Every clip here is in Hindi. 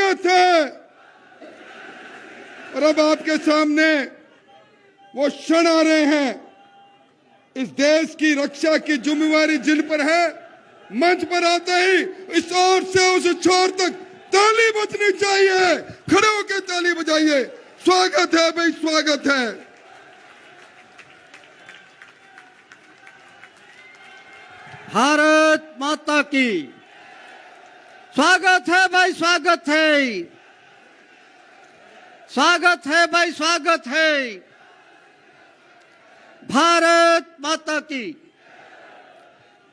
स्वागत है। और अब आपके सामने वो क्षण आ रहे हैं, इस देश की रक्षा की जिम्मेवारी जिन पर है, मंच पर आते ही इस ओर से उस छोर तक ताली बजनी चाहिए। खड़े होकर ताली बजाइए। स्वागत है भाई, स्वागत है। भारत माता की स्वागत है भाई, स्वागत है। स्वागत है भाई, स्वागत है। भारत माता की।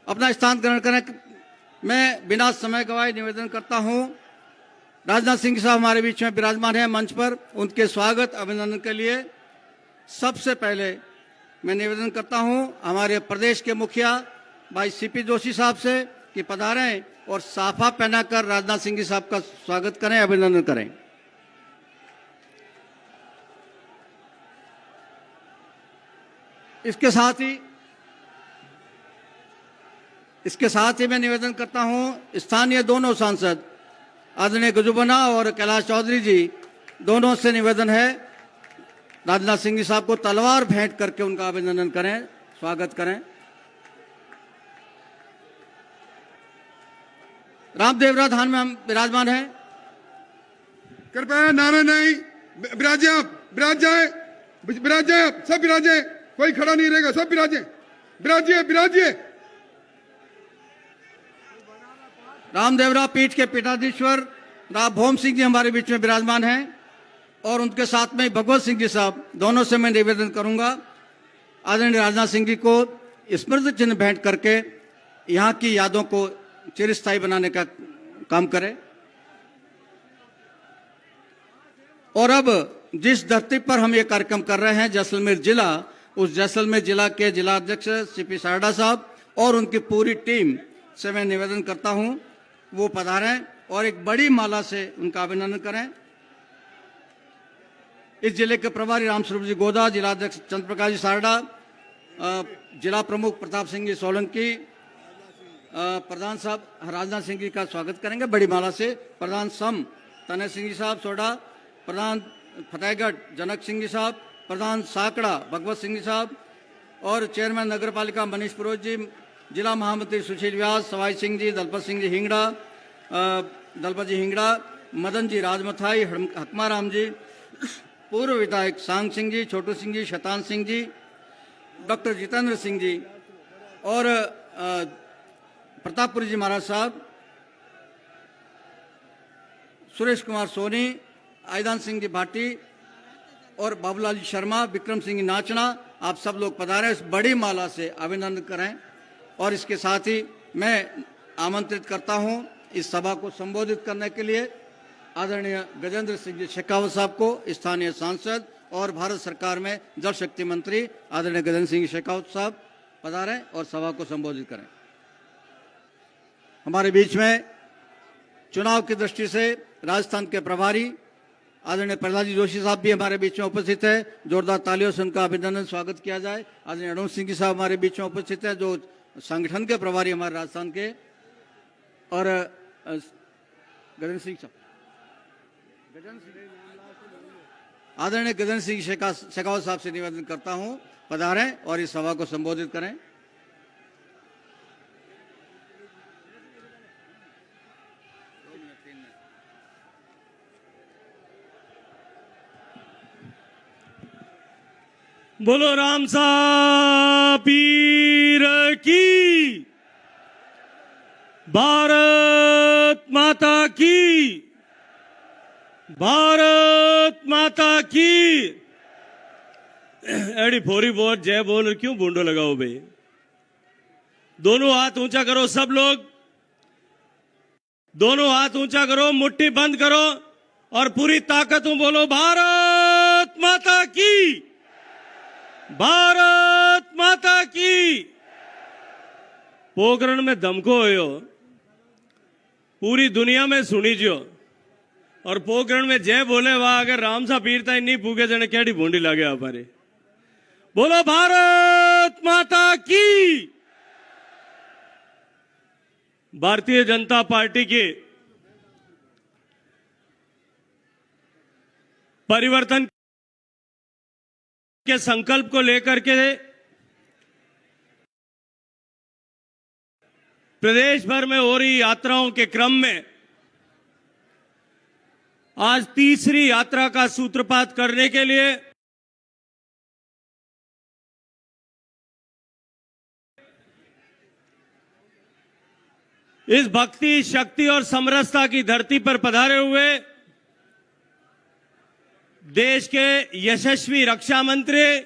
अपना स्थान ग्रहण करें। मैं बिना समय गवाए निवेदन करता हूं, राजनाथ सिंह साहब हमारे बीच में विराजमान हैं मंच पर, उनके स्वागत अभिनंदन के लिए सबसे पहले मैं निवेदन करता हूं हमारे प्रदेश के मुखिया भाई सीपी जोशी साहब से कि पधारें और साफा पहनाकर राजनाथ सिंह जी साहब का स्वागत करें, अभिनंदन करें। इसके साथ ही मैं निवेदन करता हूं स्थानीय दोनों सांसद आदरणीय गजुबना और कैलाश चौधरी जी, दोनों से निवेदन है राजनाथ सिंह जी साहब को तलवार भेंट करके उनका अभिनंदन करें, स्वागत करें। रामदेवरा धाम में हम विराजमान हैं। कृपया नारा नहीं, विराजे आप, विराज जाए, आप सब विराजे, कोई खड़ा नहीं रहेगा, सब विराजे, विराजिए। रामदेवरा पीठ के पीठाधीश्वर राव भौम सिंह जी हमारे बीच में विराजमान हैं और उनके साथ में भगवत सिंह जी साहब, दोनों से मैं निवेदन करूंगा आदरणीय राजनाथ सिंह जी को स्मृति चिन्ह भेंट करके यहाँ की यादों को चिरस्थायी बनाने का काम करें। और अब जिस धरती पर हम ये कार्यक्रम कर रहे हैं, जैसलमेर जिला, उस जैसलमेर जिला के जिला अध्यक्ष सीपी सारडा साहब और उनकी पूरी टीम से मैं निवेदन करता हूं वो पधारें और एक बड़ी माला से उनका अभिनंदन करें। इस जिले के प्रभारी रामस्वरूप जी गोदा, जिला अध्यक्ष चंद्रप्रकाश जी सारडा, जिला प्रमुख प्रताप सिंह जी सोलंकी, प्रधान साहब राजनाथ सिंह जी का स्वागत करेंगे बड़ी माला से। प्रधान सम तने सिंह जी साहब सोडा, प्रधान फतेहगढ़ जनक सिंह जी साहब, प्रधान साकड़ा भगवत सिंह जी साहब और चेयरमैन नगर पालिका मनीष पुरोहित जी, जिला महामंत्री सुशील व्यास, सवाई सिंह जी, दलपत सिंह जी हिंगड़ा, मदन जी राजमथाई, हकमाराम जी, पूर्व विधायक सांग सिंह जी, छोटू सिंह जी, शतान सिंह जी, डॉक्टर जितेंद्र सिंह जी और प्रतापपुरी जी महाराज साहब, सुरेश कुमार सोनी, आयदान सिंह जी भाटी और बाबूलाल जी शर्मा, विक्रम सिंह जी नाचना, आप सब लोग पधारें, इस बड़ी माला से अभिनंदन करें। और इसके साथ ही मैं आमंत्रित करता हूं इस सभा को संबोधित करने के लिए आदरणीय गजेंद्र सिंह जी शेखावत साहब को, स्थानीय सांसद और भारत सरकार में जल शक्ति मंत्री आदरणीय गजेंद्र सिंह शेखावत साहब पधारें और सभा को संबोधित करें। हमारे बीच में चुनाव की दृष्टि से राजस्थान के प्रभारी आदरणीय प्रहलाद जी जोशी साहब भी हमारे बीच में उपस्थित है, जोरदार तालियों से उनका अभिनंदन स्वागत किया जाए। आदरणीय अरुण सिंह जी साहब हमारे बीच में उपस्थित है, जो संगठन के प्रभारी हमारे राजस्थान के, और गजेंद्र सिंह साहब, आदरणीय गजेंद्र सिंह शेखावत साहब से निवेदन करता हूं पधारें और इस सभा को संबोधित करें। बोलो रामसा पीर की, भारत माता की, भारत माता की। एडी फोरी बोल जय बोल, क्यों बूंडो लगाओ भाई? दोनों हाथ ऊंचा करो सब लोग, दोनों हाथ ऊंचा करो, मुट्ठी बंद करो और पूरी ताकत में बोलो भारत माता की, भारत माता की। पोखरण में दमको हो पूरी दुनिया में सुनी जो, और पोखरण में जय बोले वाह, अगर राम सा पीरता नहीं पूगे जने कैडी भूंडी लागे हमारे। बोलो भारत माता की। भारतीय जनता पार्टी के परिवर्तन के संकल्प को लेकर के प्रदेश भर में हो रही यात्राओं के क्रम में आज तीसरी यात्रा का सूत्रपात करने के लिए इस भक्ति, शक्ति और समरसता की धरती पर पधारे हुए देश के यशस्वी रक्षा मंत्री,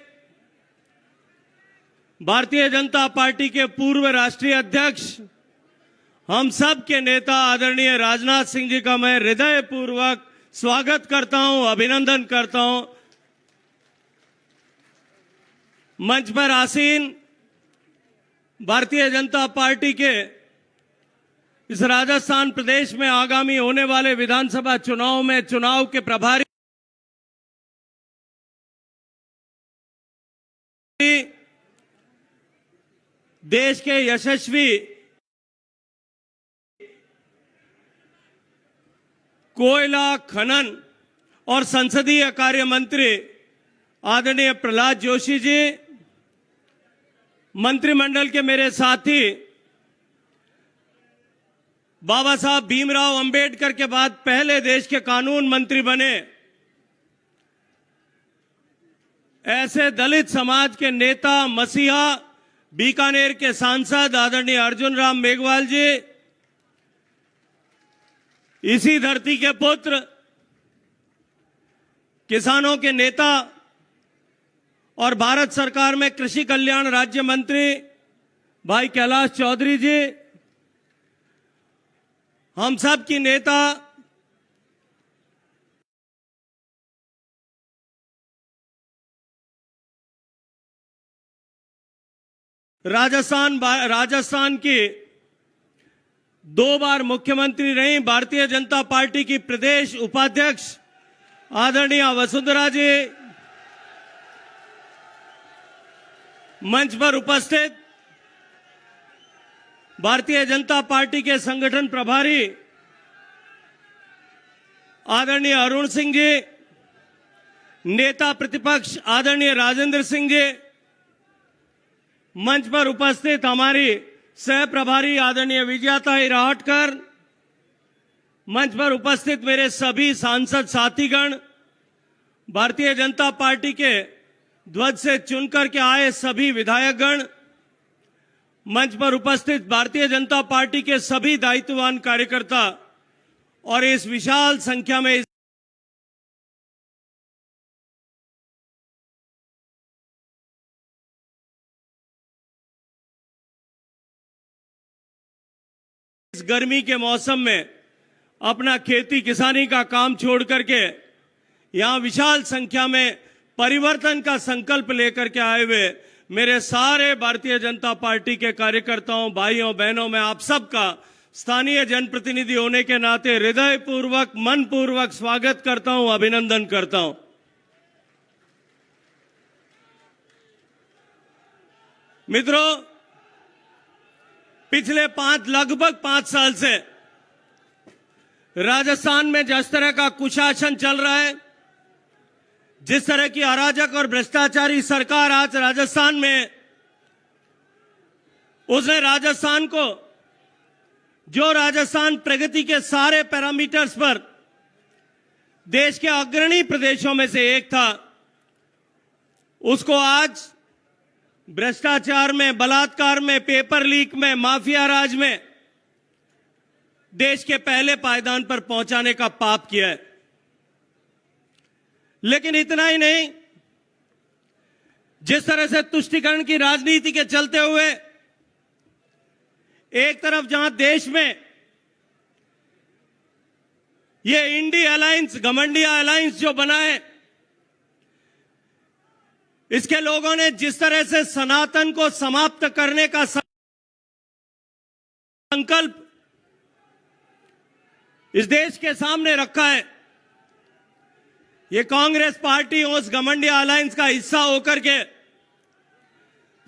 भारतीय जनता पार्टी के पूर्व राष्ट्रीय अध्यक्ष, हम सब के नेता आदरणीय राजनाथ सिंह जी का मैं हृदयपूर्वक स्वागत करता हूं, अभिनंदन करता हूं। मंच पर आसीन भारतीय जनता पार्टी के इस राजस्थान प्रदेश में आगामी होने वाले विधानसभा चुनाव में चुनाव के प्रभारी देश के यशस्वी कोयला खनन और संसदीय कार्य मंत्री आदरणीय प्रहलाद जोशी जी, मंत्रिमंडल के मेरे साथी, बाबा साहब भीमराव अंबेडकर के बाद पहले देश के कानून मंत्री बने ऐसे दलित समाज के नेता, मसीहा, बीकानेर के सांसद आदरणीय अर्जुन राम मेघवाल जी, इसी धरती के पुत्र, किसानों के नेता और भारत सरकार में कृषि कल्याण राज्य मंत्री भाई कैलाश चौधरी जी, हम सब की नेता राजस्थान की 2 बार मुख्यमंत्री रही भारतीय जनता पार्टी की प्रदेश उपाध्यक्ष आदरणीय वसुंधरा जी, मंच पर उपस्थित भारतीय जनता पार्टी के संगठन प्रभारी आदरणीय अरुण सिंह जी, नेता प्रतिपक्ष आदरणीय राजेंद्र सिंह जी, मंच पर उपस्थित हमारी सह प्रभारी आदरणीय विजयाताई राहटकर, मंच पर उपस्थित मेरे सभी सांसद साथीगण, भारतीय जनता पार्टी के ध्वज से चुनकर के आए सभी विधायकगण, मंच पर उपस्थित भारतीय जनता पार्टी के सभी दायित्ववान कार्यकर्ता और इस विशाल संख्या में इस गर्मी के मौसम में अपना खेती किसानी का काम छोड़ करके यहां विशाल संख्या में परिवर्तन का संकल्प लेकर के आए हुए मेरे सारे भारतीय जनता पार्टी के कार्यकर्ताओं, भाइयों बहनों, मैं आप सबका स्थानीय जनप्रतिनिधि होने के नाते हृदयपूर्वक, मनपूर्वक स्वागत करता हूं, अभिनंदन करता हूं। मित्रों, पिछले लगभग 5 साल से राजस्थान में जिस तरह का कुशासन चल रहा है, जिस तरह की अराजक और भ्रष्टाचारी सरकार आज राजस्थान में, उसने राजस्थान को, जो राजस्थान प्रगति के सारे पैरामीटर्स पर देश के अग्रणी प्रदेशों में से एक था, उसको आज भ्रष्टाचार में, बलात्कार में, पेपर लीक में, माफिया राज में देश के पहले पायदान पर पहुंचाने का पाप किया है। लेकिन इतना ही नहीं, जिस तरह से तुष्टीकरण की राजनीति के चलते हुए एक तरफ जहां देश में ये इंडी अलायंस, घमंडिया अलायंस जो बना है, इसके लोगों ने जिस तरह से सनातन को समाप्त करने का संकल्प इस देश के सामने रखा है, ये कांग्रेस पार्टी उस घमंडिया अलायंस का हिस्सा होकर के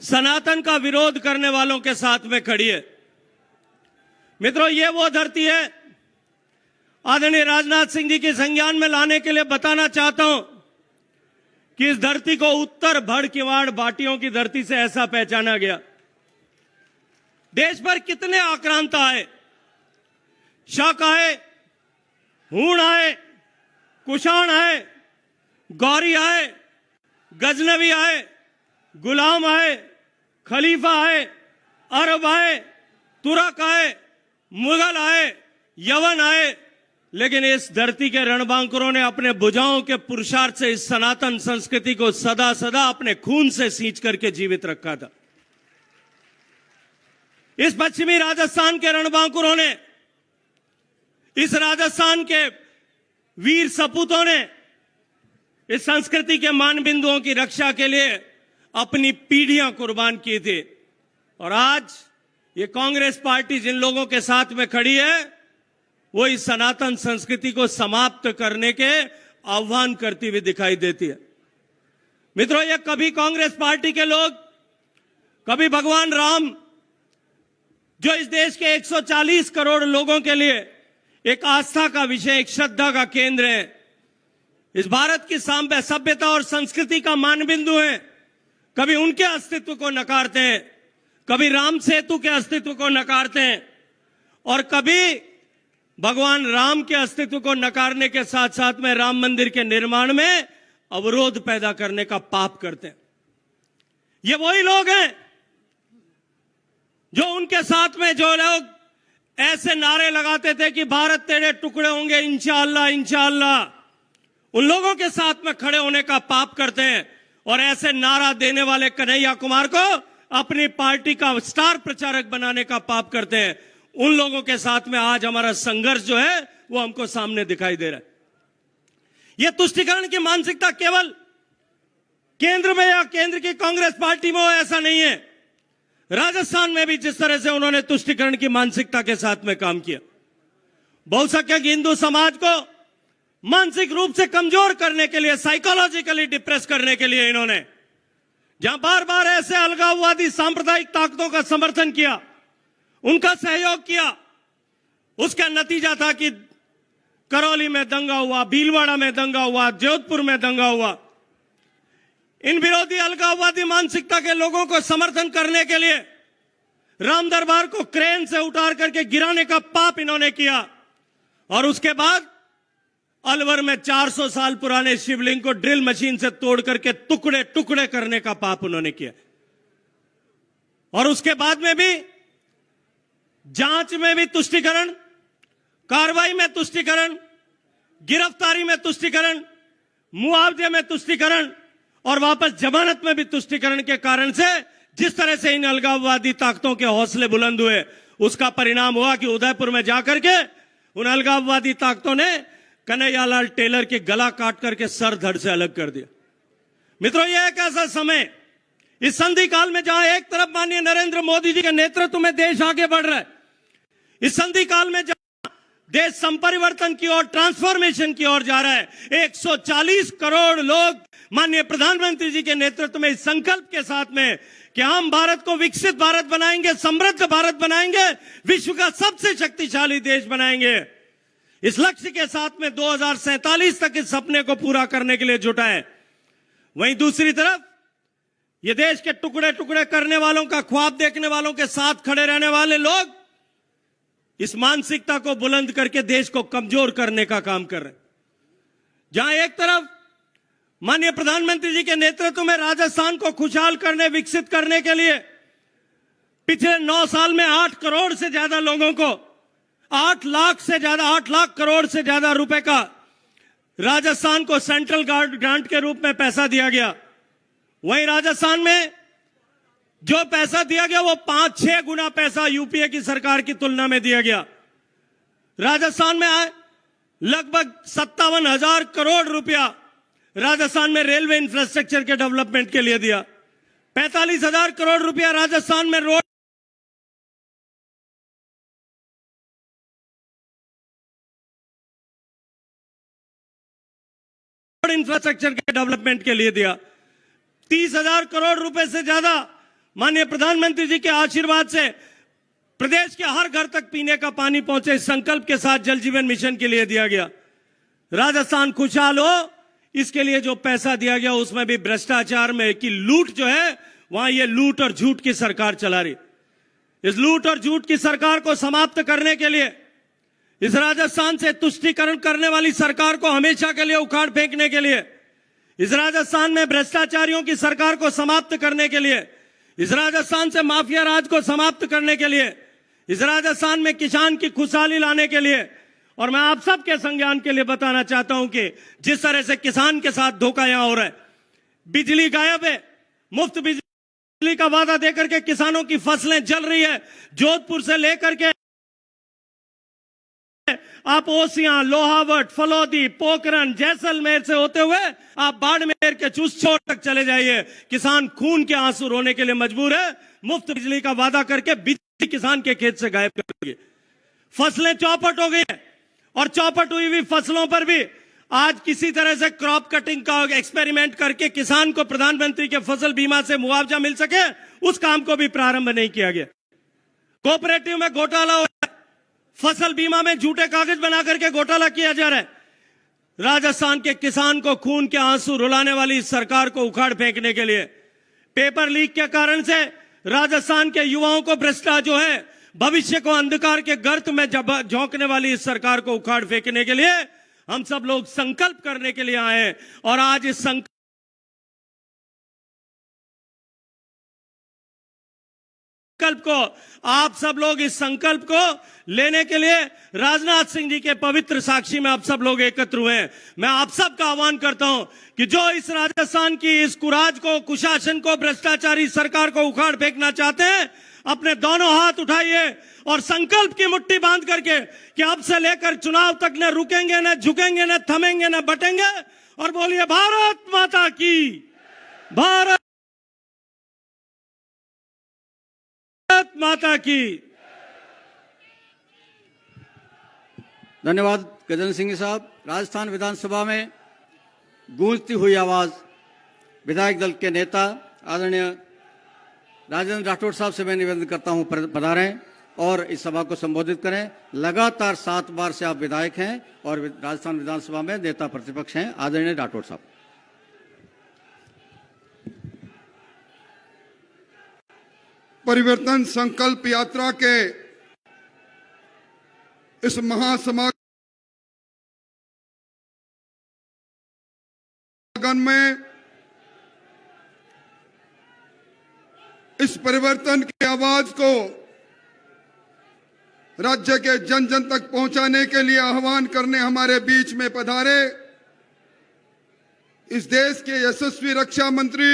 सनातन का विरोध करने वालों के साथ में खड़ी है। मित्रों, ये वो धरती है, आदरणीय राजनाथ सिंह जी के संज्ञान में लाने के लिए बताना चाहता हूं कि इस धरती को उत्तर भड़ किवाड़ बाटियों की धरती से ऐसा पहचाना गया। देश पर कितने आक्रांत आए, शक आए, हूण आए, कुषाण आए, गौरी आए, गजनवी आए, गुलाम आए, खलीफा आए, अरब आए, तुर्क आए, मुगल आए, यवन आए, लेकिन इस धरती के रणबांकुरों ने अपने भुजाओं के पुरुषार्थ से इस सनातन संस्कृति को सदा सदा अपने खून से सींच करके जीवित रखा था। इस पश्चिमी राजस्थान के रणबांकुरों ने, इस राजस्थान के वीर सपूतों ने इस संस्कृति के मान बिंदुओं की रक्षा के लिए अपनी पीढ़ियां कुर्बान की थी। और आज ये कांग्रेस पार्टी जिन लोगों के साथ में खड़ी है, वो इस सनातन संस्कृति को समाप्त करने के आह्वान करती हुई दिखाई देती है। मित्रों, ये कभी कांग्रेस पार्टी के लोग, कभी भगवान राम, जो इस देश के 140 करोड़ लोगों के लिए एक आस्था का विषय, एक श्रद्धा का केंद्र है, इस भारत की सभ्यता और संस्कृति का मानबिंदु है, कभी उनके अस्तित्व को नकारते हैं, कभी राम सेतु के अस्तित्व को नकारते हैं, और कभी भगवान राम के अस्तित्व को नकारने के साथ साथ में राम मंदिर के निर्माण में अवरोध पैदा करने का पाप करते हैं। ये वही लोग हैं जो उनके साथ में जो लोग ऐसे नारे लगाते थे कि भारत तेरे टुकड़े होंगे इंशाअल्लाह इंशाअल्लाह, उन लोगों के साथ में खड़े होने का पाप करते हैं। और ऐसे नारा देने वाले कन्हैया कुमार को अपनी पार्टी का स्टार प्रचारक बनाने का पाप करते हैं। उन लोगों के साथ में आज हमारा संघर्ष जो है वो हमको सामने दिखाई दे रहा है। यह तुष्टीकरण की मानसिकता केवल केंद्र में या केंद्र की कांग्रेस पार्टी में हो, ऐसा नहीं है। राजस्थान में भी जिस तरह से उन्होंने तुष्टीकरण की मानसिकता के साथ में काम किया, बहुसंख्यक हिंदू समाज को मानसिक रूप से कमजोर करने के लिए, साइकोलॉजिकली डिप्रेस करने के लिए इन्होंने जहां बार बार ऐसे अलगाववादी सांप्रदायिक ताकतों का समर्थन किया, उनका सहयोग किया, उसका नतीजा था कि करौली में दंगा हुआ, भीलवाड़ा में दंगा हुआ, जोधपुर में दंगा हुआ। इन विरोधी अलगाववादी मानसिकता के लोगों को समर्थन करने के लिए राम दरबार को क्रेन से उतार करके गिराने का पाप इन्होंने किया। और उसके बाद अलवर में 400 साल पुराने शिवलिंग को ड्रिल मशीन से तोड़ करके टुकड़े टुकड़े करने का पाप उन्होंने किया। और उसके बाद में भी जांच में भी तुष्टीकरण, कार्रवाई में तुष्टीकरण, गिरफ्तारी में तुष्टीकरण, मुआवजे में तुष्टीकरण और वापस जमानत में भी तुष्टीकरण के कारण से जिस तरह से इन अलगाववादी ताकतों के हौसले बुलंद हुए, उसका परिणाम हुआ कि उदयपुर में जाकर के उन अलगाववादी ताकतों ने कन्हैयालाल टेलर के गला काट करके सर धड़ से अलग कर दिया। मित्रों, यह एक ऐसा समय इस संधि काल में जहां एक तरफ माननीय नरेंद्र मोदी जी के नेतृत्व में देश आगे बढ़ रहा है, इस संधि काल में जहां देश संपरिवर्तन की ओर, ट्रांसफॉर्मेशन की ओर जा रहा है, 140 करोड़ लोग माननीय प्रधानमंत्री जी के नेतृत्व में इस संकल्प के साथ में कि हम भारत को विकसित भारत बनाएंगे, समृद्ध भारत बनाएंगे, विश्व का सबसे शक्तिशाली देश बनाएंगे, इस लक्ष्य के साथ में 2047 तक इस सपने को पूरा करने के लिए जुटा है। वहीं दूसरी तरफ ये देश के टुकड़े टुकड़े करने वालों का ख्वाब देखने वालों के साथ खड़े रहने वाले लोग इस मानसिकता को बुलंद करके देश को कमजोर करने का काम कर रहे हैं। जहां एक तरफ माननीय प्रधानमंत्री जी के नेतृत्व में राजस्थान को खुशहाल करने, विकसित करने के लिए पिछले 9 साल में 8 करोड़ से ज्यादा लोगों को 8 लाख करोड़ से ज्यादा रुपए का राजस्थान को सेंट्रल ग्रांट के रूप में पैसा दिया गया। वहीं राजस्थान में जो पैसा दिया गया वो 5-6 गुना पैसा यूपीए की सरकार की तुलना में दिया गया। राजस्थान में लगभग 57,000 करोड़ रुपया राजस्थान में रेलवे इंफ्रास्ट्रक्चर के डेवलपमेंट के लिए दिया। 45,000 करोड़ रुपया राजस्थान में रोड इंफ्रास्ट्रक्चर के डेवलपमेंट के लिए दिया। 30,000 करोड़ रुपए से ज्यादा माननीय प्रधानमंत्री जी के आशीर्वाद से प्रदेश के हर घर तक पीने का पानी पहुंचे, इस संकल्प के साथ जल जीवन मिशन के लिए दिया गया। राजस्थान खुशहाल हो, इसके लिए जो पैसा दिया गया उसमें भी भ्रष्टाचार में की लूट जो है, वहां ये लूट और झूठ की सरकार चला रही। इस लूट और झूठ की सरकार को समाप्त करने के लिए, इस राजस्थान से तुष्टीकरण करने वाली सरकार को हमेशा के लिए उखाड़ फेंकने के लिए, इस राजस्थान में भ्रष्टाचारियों की सरकार को समाप्त करने के लिए, इस राजस्थान से माफिया राज को समाप्त करने के लिए, इस राजस्थान में किसान की खुशहाली लाने के लिए, और मैं आप सबके संज्ञान के लिए बताना चाहता हूं कि जिस तरह से किसान के साथ धोखा यहां हो रहा है, बिजली गायब है, मुफ्त बिजली का वादा देकर के किसानों की फसलें जल रही है। जोधपुर से लेकर के आप ओसियां, लोहावट, फलौदी, पोखरण, जैसलमेर से होते हुए आप बाड़मेर के चूसछोर तक चले जाइए, किसान खून के आंसू रोने के लिए मजबूर है। मुफ्त बिजली का वादा करके बिजली किसान के खेत से गायब कर दी, फसलें चौपट हो गई है, और चौपट हुई हुई फसलों पर भी आज किसी तरह से क्रॉप कटिंग का एक्सपेरिमेंट करके किसान को प्रधानमंत्री के फसल बीमा से मुआवजा मिल सके, उस काम को भी प्रारंभ नहीं किया गया। कोऑपरेटिव में घोटाला हो रहा है, फसल बीमा में झूठे कागज बना करके घोटाला किया जा रहा है। राजस्थान के किसान को खून के आंसू रुलाने वाली इस सरकार को उखाड़ फेंकने के लिए, पेपर लीक के कारण से राजस्थान के युवाओं को भ्रष्टाचार जो है, भविष्य को अंधकार के गर्त में झोंकने वाली इस सरकार को उखाड़ फेंकने के लिए हम सब लोग संकल्प करने के लिए आए हैं। और आज इस संकल्प को, आप सब लोग इस संकल्प को लेने के लिए राजनाथ सिंह जी के पवित्र साक्षी में आप सब लोग एकत्र हुए हैं। मैं आप सबका आह्वान करता हूं कि जो इस राजस्थान की इस कुराज को, कुशासन को, भ्रष्टाचारी सरकार को उखाड़ फेंकना चाहते हैं, अपने दोनों हाथ उठाइए और संकल्प की मुट्ठी बांध करके कि अब से लेकर चुनाव तक न रुकेंगे, न झुकेंगे, न थमेंगे, न बटेंगे, और बोलिए भारत माता की, भारत माता की। धन्यवाद गजेंद्र सिंह साहब। राजस्थान विधानसभा में गूंजती हुई आवाज विधायक दल के नेता आदरणीय राजेंद्र राठौड़ साहब से मैं निवेदन करता हूं पधारें और इस सभा को संबोधित करें। लगातार 7 बार से आप विधायक हैं और राजस्थान विधानसभा में नेता प्रतिपक्ष हैं। आदरणीय राठौड़ साहब। परिवर्तन संकल्प यात्रा के इस महासमागम में इस परिवर्तन की आवाज को राज्य के जन जन तक पहुंचाने के लिए आह्वान करने हमारे बीच में पधारे इस देश के यशस्वी रक्षा मंत्री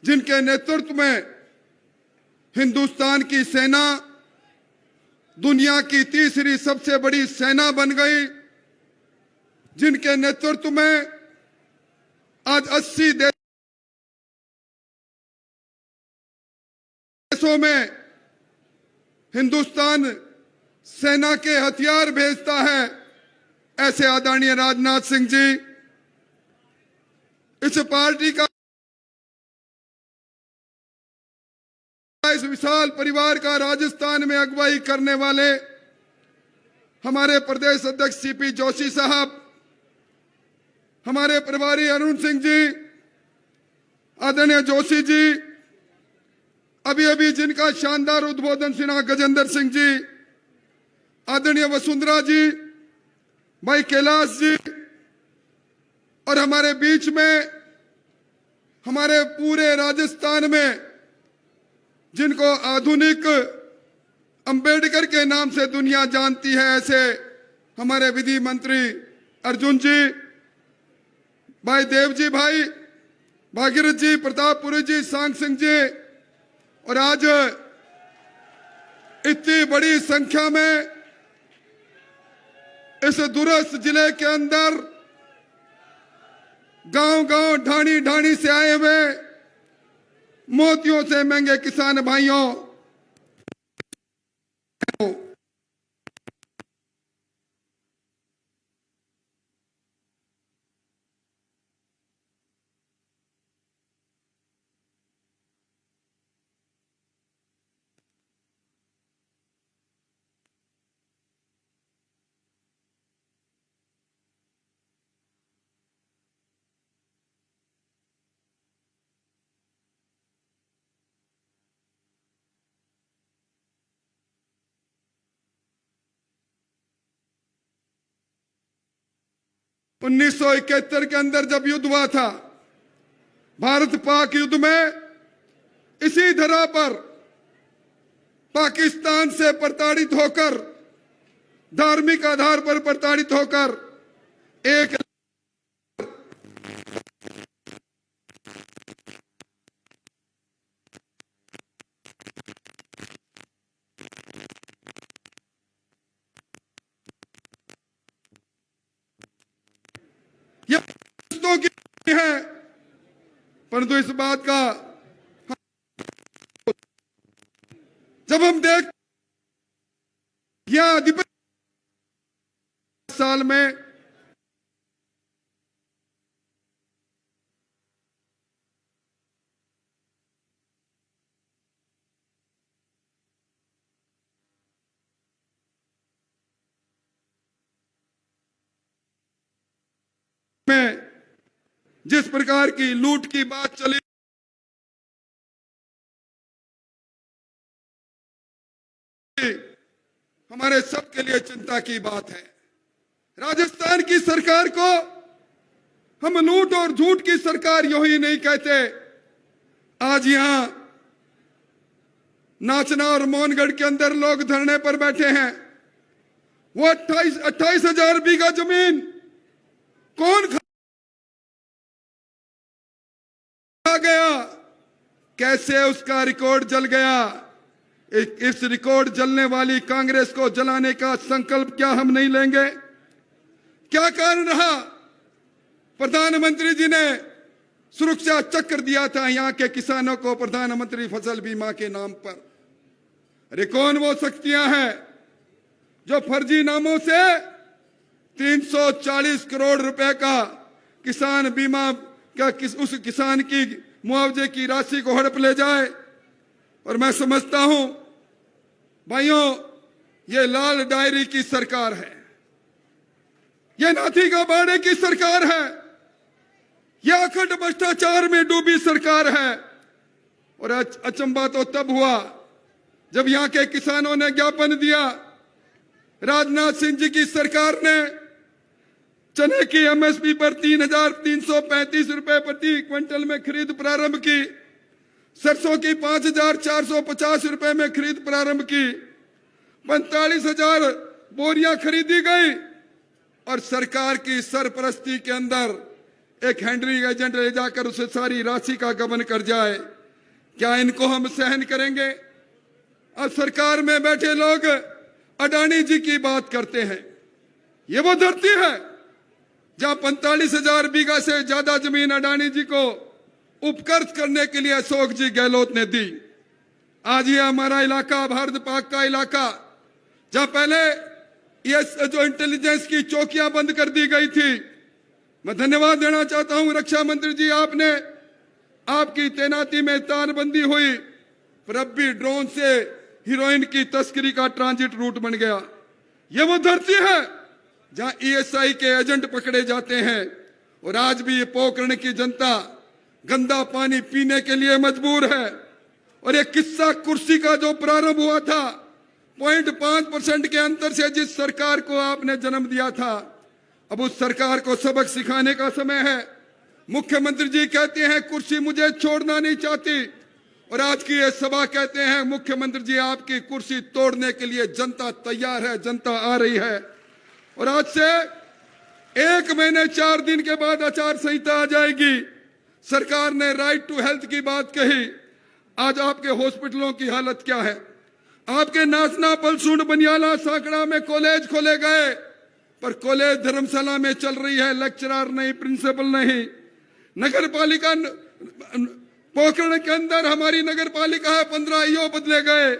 जिनके नेतृत्व में हिंदुस्तान की सेना दुनिया की तीसरी सबसे बड़ी सेना बन गई, जिनके नेतृत्व में आज 80 देशों में हिंदुस्तान सेना के हथियार भेजता है, ऐसे आदरणीय राजनाथ सिंह जी इस पार्टी का, इस विशाल परिवार का राजस्थान में अगुवाई करने वाले हमारे प्रदेश अध्यक्ष सीपी जोशी साहब, हमारे प्रभारी अरुण सिंह जी, आदरणीय जोशी जी, अभी अभी जिनका शानदार उद्बोधन सुना गजेंद्र सिंह जी, आदरणीय वसुंधरा जी, भाई कैलाश जी, और हमारे बीच में हमारे पूरे राजस्थान में जिनको आधुनिक अंबेडकर के नाम से दुनिया जानती है, ऐसे हमारे विधि मंत्री अर्जुन जी, भाई देव जी, भाई भागीरथ जी, प्रतापपुरी जी, सांग सिंह जी, और आज इतनी बड़ी संख्या में इस दूरस्थ जिले के अंदर गांव-गांव, ढाणी-ढाणी से आए हुए मोतियों से महंगे किसान भाइयों, 1971 के अंदर जब युद्ध हुआ था, भारत पाक युद्ध में इसी धरा पर पाकिस्तान से प्रताड़ित होकर, धार्मिक आधार पर प्रताड़ित होकर एक की है, परंतु इस बात का जब हम देख यह अधिपति साल में जिस प्रकार की लूट की बात चली, हमारे सबके लिए चिंता की बात है। राजस्थान की सरकार को हम लूट और झूठ की सरकार यूं ही नहीं कहते। आज यहां नाचना और मोहनगढ़ के अंदर लोग धरने पर बैठे हैं। वो 28,000 बीघा जमीन कौन खा गया, कैसे उसका रिकॉर्ड जल गया? इस रिकॉर्ड जलने वाली कांग्रेस को जलाने का संकल्प क्या हम नहीं लेंगे? क्या कारण रहा? प्रधानमंत्री जी ने सुरक्षा चक्र दिया था यहां के किसानों को, प्रधानमंत्री फसल बीमा के नाम पर। अरे कौन वो शक्तियां हैं जो फर्जी नामों से 340 करोड़ रुपए का किसान बीमा का उस किसान की मुआवजे की राशि को हड़प ले जाए? और मैं समझता हूं भाइयों, ये लाल डायरी की सरकार है, ये नाथी का बाड़े की सरकार है, यह अखंड भ्रष्टाचार में डूबी सरकार है। और अचंबा तो तब हुआ जब यहां के किसानों ने ज्ञापन दिया। राजनाथ सिंह जी की सरकार ने चने की एमएसपी पर 3,335 रुपए प्रति क्विंटल में खरीद प्रारंभ की, सरसों की 5,450 रुपए में खरीद प्रारंभ की, 45,000 बोरियां खरीदी गई और सरकार की सरपरस्ती के अंदर एक हैंडलिंग एजेंट ले जाकर उसे सारी राशि का गबन कर जाए। क्या इनको हम सहन करेंगे? अब सरकार में बैठे लोग अडानी जी की बात करते हैं। ये वो धरती है जहां 45,000 बीघा से ज्यादा जमीन अडानी जी को उपकर्ष करने के लिए अशोक जी गहलोत ने दी। आज ये हमारा इलाका, भारत पाक का इलाका, जहां पहले ये जो इंटेलिजेंस की चौकियां बंद कर दी गई थी, मैं धन्यवाद देना चाहता हूं रक्षा मंत्री जी, आपकी तैनाती में तारबंदी हुई, पर अब भी ड्रोन से हीरोइन की तस्करी का ट्रांजिट रूट बन गया। ये वो धरती है जहां ईएसआई के एजेंट पकड़े जाते हैं। और आज भी ये पोखरण की जनता गंदा पानी पीने के लिए मजबूर है। और ये किस्सा कुर्सी का जो प्रारंभ हुआ था, 0.5% के अंतर से जिस सरकार को आपने जन्म दिया था, अब उस सरकार को सबक सिखाने का समय है। मुख्यमंत्री जी कहते हैं कुर्सी मुझे छोड़ना नहीं चाहती, और आज की ये सभा कहते हैं मुख्यमंत्री जी आपकी कुर्सी तोड़ने के लिए जनता तैयार है, जनता आ रही है। और आज से 1 महीने 4 दिन के बाद आचार संहिता आ जाएगी। सरकार ने राइट टू हेल्थ की बात कही। आज आपके हॉस्पिटलों की हालत क्या है? आपके नाचना, पलसूंड, बनियाला, सांकड़ा में कॉलेज खोले गए, पर कॉलेज धर्मशाला में चल रही है, लेक्चरर नहीं, प्रिंसिपल नहीं। नगर पालिका पोखरण के अंदर हमारी नगर पालिका है, 15 ईओ बदले गए।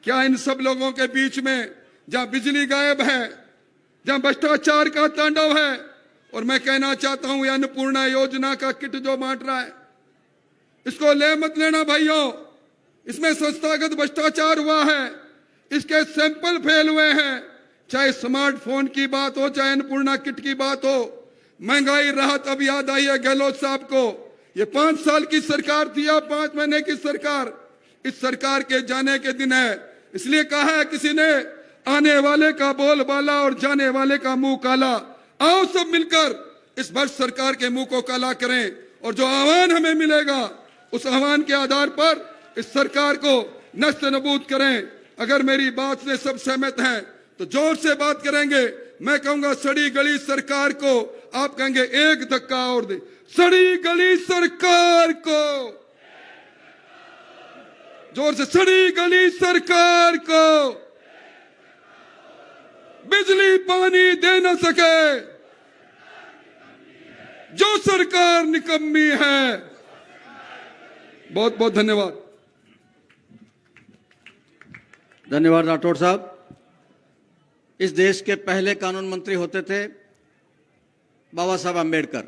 क्या इन सब लोगों के बीच में जहां बिजली गायब है, जहां भ्रष्टाचार का तांडव है, और मैं कहना चाहता हूं अन्नपूर्णा योजना का किट जो बांट रहा है, इसको ले मत लेना भाइयों, इसमें संस्थागत भ्रष्टाचार हुआ है, इसके सैंपल फेल हुए हैं। चाहे स्मार्टफोन की बात हो, चाहे अन्नपूर्णा किट की बात हो, महंगाई राहत अब याद आई है गहलोत साहब को। ये 5 साल की सरकार थी, अब 5 महीने की सरकार। इस सरकार के जाने के दिन है, इसलिए कहा है किसी ने, आने वाले का बोल बाला और जाने वाले का मुंह काला। आओ सब मिलकर इस भ्रष्ट सरकार के मुंह को काला करें और जो आह्वान हमें मिलेगा उस आह्वान के आधार पर इस सरकार को नष्ट नबूद करें। अगर मेरी बात से सब सहमत हैं तो जोर से बात करेंगे। मैं कहूंगा सड़ी गली सरकार को, आप कहेंगे एक धक्का और दे। सड़ी गली सरकार को, जोर से, सड़ी गली सरकार को बिजली पानी दे न सके जो सरकार निकम्मी है। बहुत बहुत धन्यवाद। धन्यवाद राठौड़ साहब। इस देश के पहले कानून मंत्री होते थे बाबा साहब अंबेडकर,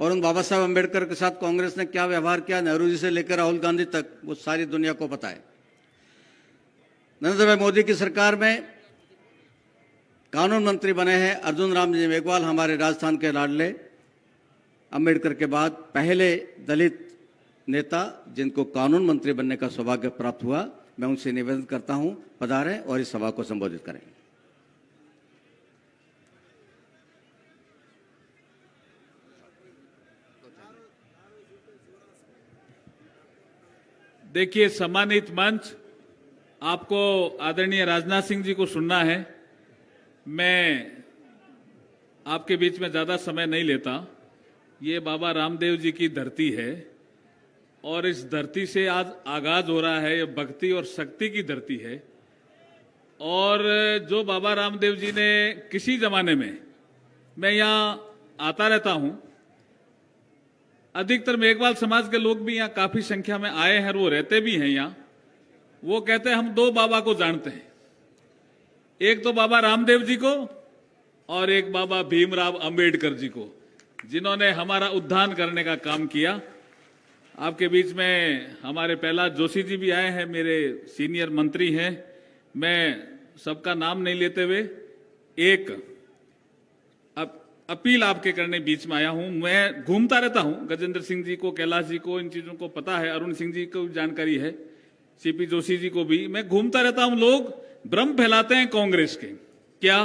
और उन बाबा साहब अंबेडकर के साथ कांग्रेस ने क्या व्यवहार किया, नेहरू जी से लेकर राहुल गांधी तक, वो सारी दुनिया को पता है। नरेंद्र भाई मोदी की सरकार में कानून मंत्री बने हैं अर्जुन राम जी मेघवाल, हमारे राजस्थान के लाडले। अंबेडकर के बाद पहले दलित नेता जिनको कानून मंत्री बनने का सौभाग्य प्राप्त हुआ। मैं उनसे निवेदन करता हूं पधारें और इस सभा को संबोधित करें। देखिए, सम्मानित मंच, आपको आदरणीय राजनाथ सिंह जी को सुनना है। मैं आपके बीच में ज्यादा समय नहीं लेता। ये बाबा रामदेव जी की धरती है और इस धरती से आज आगाज हो रहा है। ये भक्ति और शक्ति की धरती है। और जो बाबा रामदेव जी ने किसी जमाने में, मैं यहाँ आता रहता हूं, अधिकतर मेघवाल समाज के लोग भी यहाँ काफी संख्या में आए हैं और वो रहते भी हैं यहाँ। वो कहते हैं हम दो बाबा को जानते हैं, एक तो बाबा रामदेव जी को और एक बाबा भीमराव अंबेडकर जी को, जिन्होंने हमारा उद्धार करने का काम किया। आपके बीच में हमारे प्रहलाद जोशी जी भी आए हैं, मेरे सीनियर मंत्री हैं। मैं सबका नाम नहीं लेते हुए एक अपील आपके करने बीच में आया हूं। मैं घूमता रहता हूं, गजेंद्र सिंह जी को, कैलाश जी को इन चीजों को पता है, अरुण सिंह जी को जानकारी है, सीपी जोशी जी को भी। मैं घूमता रहता हूं, लोग भ्रम फैलाते हैं कांग्रेस के, क्या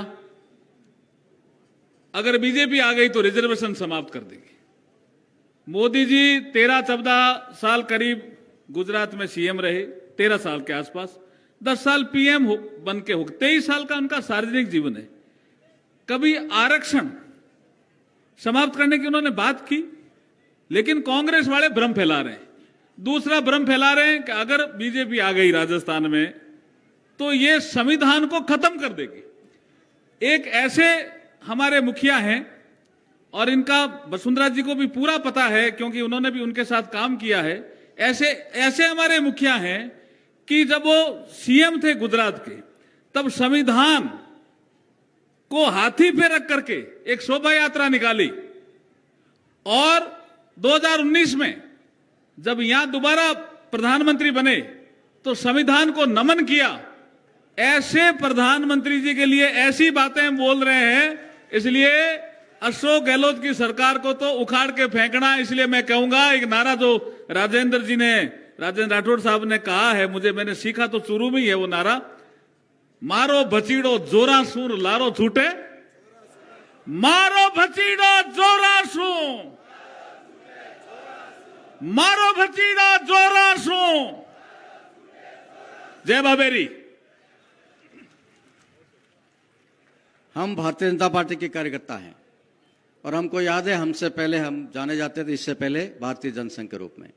अगर बीजेपी आ गई तो रिजर्वेशन समाप्त कर देगी। मोदी जी 13-14 साल करीब गुजरात में सीएम रहे, 13 साल के आसपास, 10 साल पीएम बन के हो, 23 साल का उनका सार्वजनिक जीवन है। कभी आरक्षण समाप्त करने की उन्होंने बात की, लेकिन कांग्रेस वाले भ्रम फैला रहे हैं। दूसरा भ्रम फैला रहे हैं कि अगर बीजेपी आ गई राजस्थान में तो ये संविधान को खत्म कर देगी। एक ऐसे हमारे मुखिया हैं, और इनका वसुंधरा जी को भी पूरा पता है क्योंकि उन्होंने भी उनके साथ काम किया है। ऐसे हमारे मुखिया हैं कि जब वो सीएम थे गुजरात के, तब संविधान को हाथी पे रख करके एक शोभा यात्रा निकाली, और 2019 में जब यहां दोबारा प्रधानमंत्री बने तो संविधान को नमन किया। ऐसे प्रधानमंत्री जी के लिए ऐसी बातें हम बोल रहे हैं, इसलिए अशोक गहलोत की सरकार को तो उखाड़ के फेंकना। इसलिए मैं कहूंगा, एक नारा जो राजेंद्र राठौड़ साहब ने कहा है, मैंने सीखा तो शुरू में ही है वो नारा, मारो भचीड़ो जोरा सूर लारो छूटे, मारो भचीड़ो जोरा सू, मारो भचीड़ो जोरा सू। जय बाबेरी। हम भारतीय जनता पार्टी के कार्यकर्ता हैं और हमको याद है, हमसे पहले हम जाने जाते थे, इससे पहले भारतीय जनसंघ के रूप में।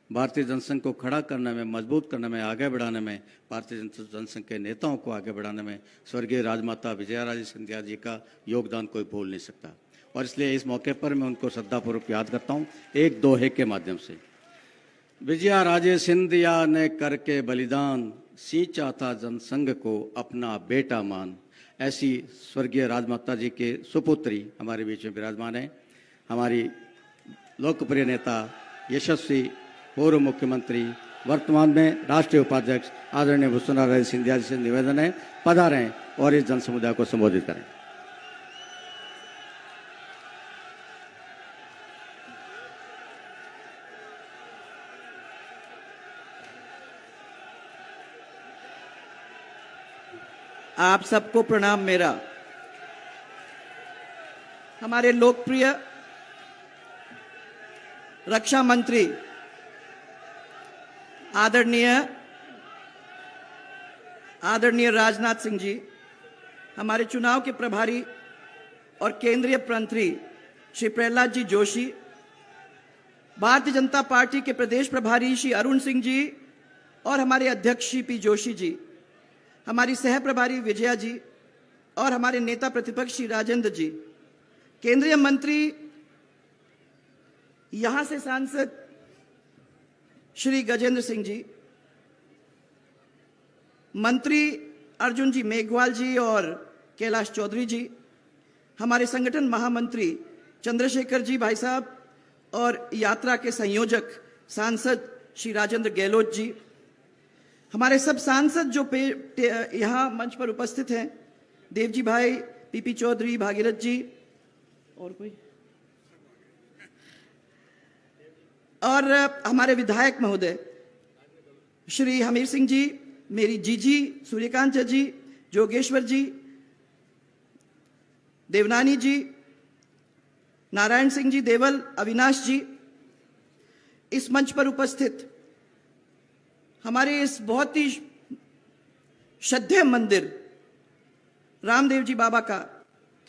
भारतीय जनसंघ को खड़ा करने में, मजबूत करने में, आगे बढ़ाने में, भारतीय जनसंघ के नेताओं को आगे बढ़ाने में स्वर्गीय राजमाता विजयाराजे सिंधिया जी का योगदान कोई भूल नहीं सकता। और इसलिए इस मौके पर मैं उनको श्रद्धापूर्वक याद करता हूं एक दोहे के माध्यम से। विजयाराजे सिंधिया ने करके बलिदान, सींचा था जनसंघ को अपना बेटा मान। ऐसी स्वर्गीय राजमाता जी के सुपुत्री हमारे बीच में विराजमान है। हमारी लोकप्रिय नेता, यशस्वी पूर्व मुख्यमंत्री, वर्तमान में राष्ट्रीय उपाध्यक्ष आदरणीय वसुंधरा सिंधिया जी से निवेदन है, पधारें और इस जन समुदाय को संबोधित करें। आप सबको प्रणाम मेरा। हमारे लोकप्रिय रक्षा मंत्री आदरणीय राजनाथ सिंह जी, हमारे चुनाव के प्रभारी और केंद्रीय मंत्री श्री प्रहलाद जी जोशी, भारतीय जनता पार्टी के प्रदेश प्रभारी श्री अरुण सिंह जी और हमारे अध्यक्ष श्री पी जोशी जी, हमारी सह प्रभारी विजया जी और हमारे नेता प्रतिपक्ष श्री राजेंद्र जी, केंद्रीय मंत्री यहां से सांसद श्री गजेंद्र सिंह जी, मंत्री अर्जुन जी मेघवाल जी और कैलाश चौधरी जी, हमारे संगठन महामंत्री चंद्रशेखर जी भाई साहब और यात्रा के संयोजक सांसद श्री राजेंद्र गहलोत जी, हमारे सब सांसद जो यहाँ मंच पर उपस्थित हैं, देवजी भाई, पीपी चौधरी, भागीरथ जी और कोई, और हमारे विधायक महोदय श्री हमीर सिंह जी, मेरी जीजी सूर्यकांत जी, जोगेश्वर जी, देवनानी जी, नारायण सिंह जी देवल, अविनाश जी, इस मंच पर उपस्थित हमारे इस बहुत ही श्रद्धेय मंदिर रामदेव जी बाबा का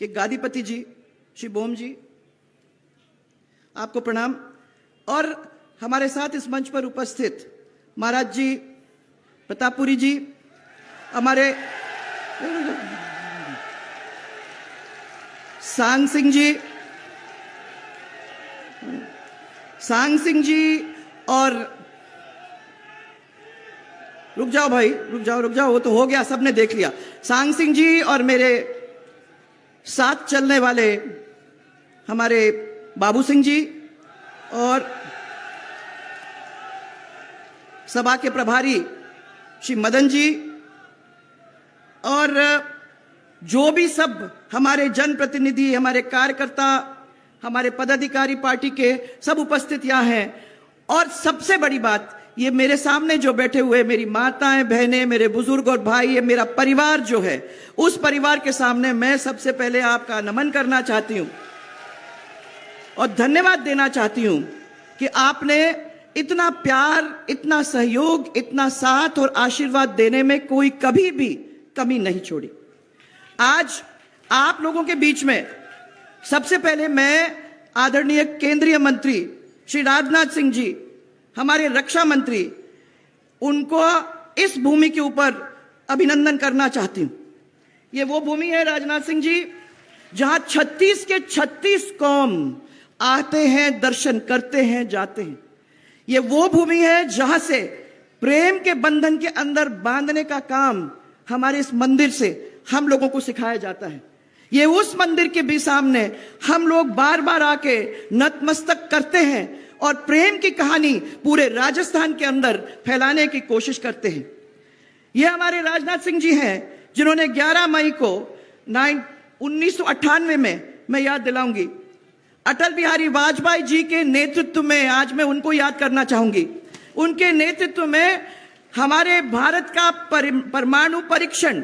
के गादीपति जी श्री बोम जी, आपको प्रणाम। और हमारे साथ इस मंच पर उपस्थित महाराज जी प्रतापपुरी जी, हमारे सांग सिंह जी और रुक जाओ भाई, रुक जाओ, वो तो हो गया, सबने देख लिया। सांग सिंह जी और मेरे साथ चलने वाले हमारे बाबू सिंह जी और सभा के प्रभारी श्री मदन जी और जो भी सब हमारे जनप्रतिनिधि, हमारे कार्यकर्ता, हमारे पदाधिकारी पार्टी के सब उपस्थित यहाँ हैं। और सबसे बड़ी बात, ये मेरे सामने जो बैठे हुए मेरी माताएं, बहनें, मेरे बुजुर्ग और भाई, ये मेरा परिवार जो है, उस परिवार के सामने मैं सबसे पहले आपका नमन करना चाहती हूं और धन्यवाद देना चाहती हूं कि आपने इतना प्यार, इतना सहयोग, इतना साथ और आशीर्वाद देने में कोई कभी भी कमी नहीं छोड़ी। आज आप लोगों के बीच में सबसे पहले मैं आदरणीय केंद्रीय मंत्री श्री राजनाथ सिंह जी, हमारे रक्षा मंत्री, उनको इस भूमि के ऊपर अभिनंदन करना चाहती हूं। ये वो भूमि है राजनाथ सिंह जी जहां 36 के 36 कौम आते हैं, दर्शन करते हैं, जाते हैं। ये वो भूमि है जहां से प्रेम के बंधन के अंदर बांधने का काम हमारे इस मंदिर से हम लोगों को सिखाया जाता है। ये उस मंदिर के भी सामने हम लोग बार बार आके नतमस्तक करते हैं और प्रेम की कहानी पूरे राजस्थान के अंदर फैलाने की कोशिश करते हैं। ये हमारे राजनाथ सिंह जी हैं जिन्होंने 11 मई को 1998 में, मैं याद दिलाऊंगी, अटल बिहारी वाजपेयी जी के नेतृत्व में, आज मैं उनको याद करना चाहूंगी, उनके नेतृत्व में हमारे भारत का परमाणु परीक्षण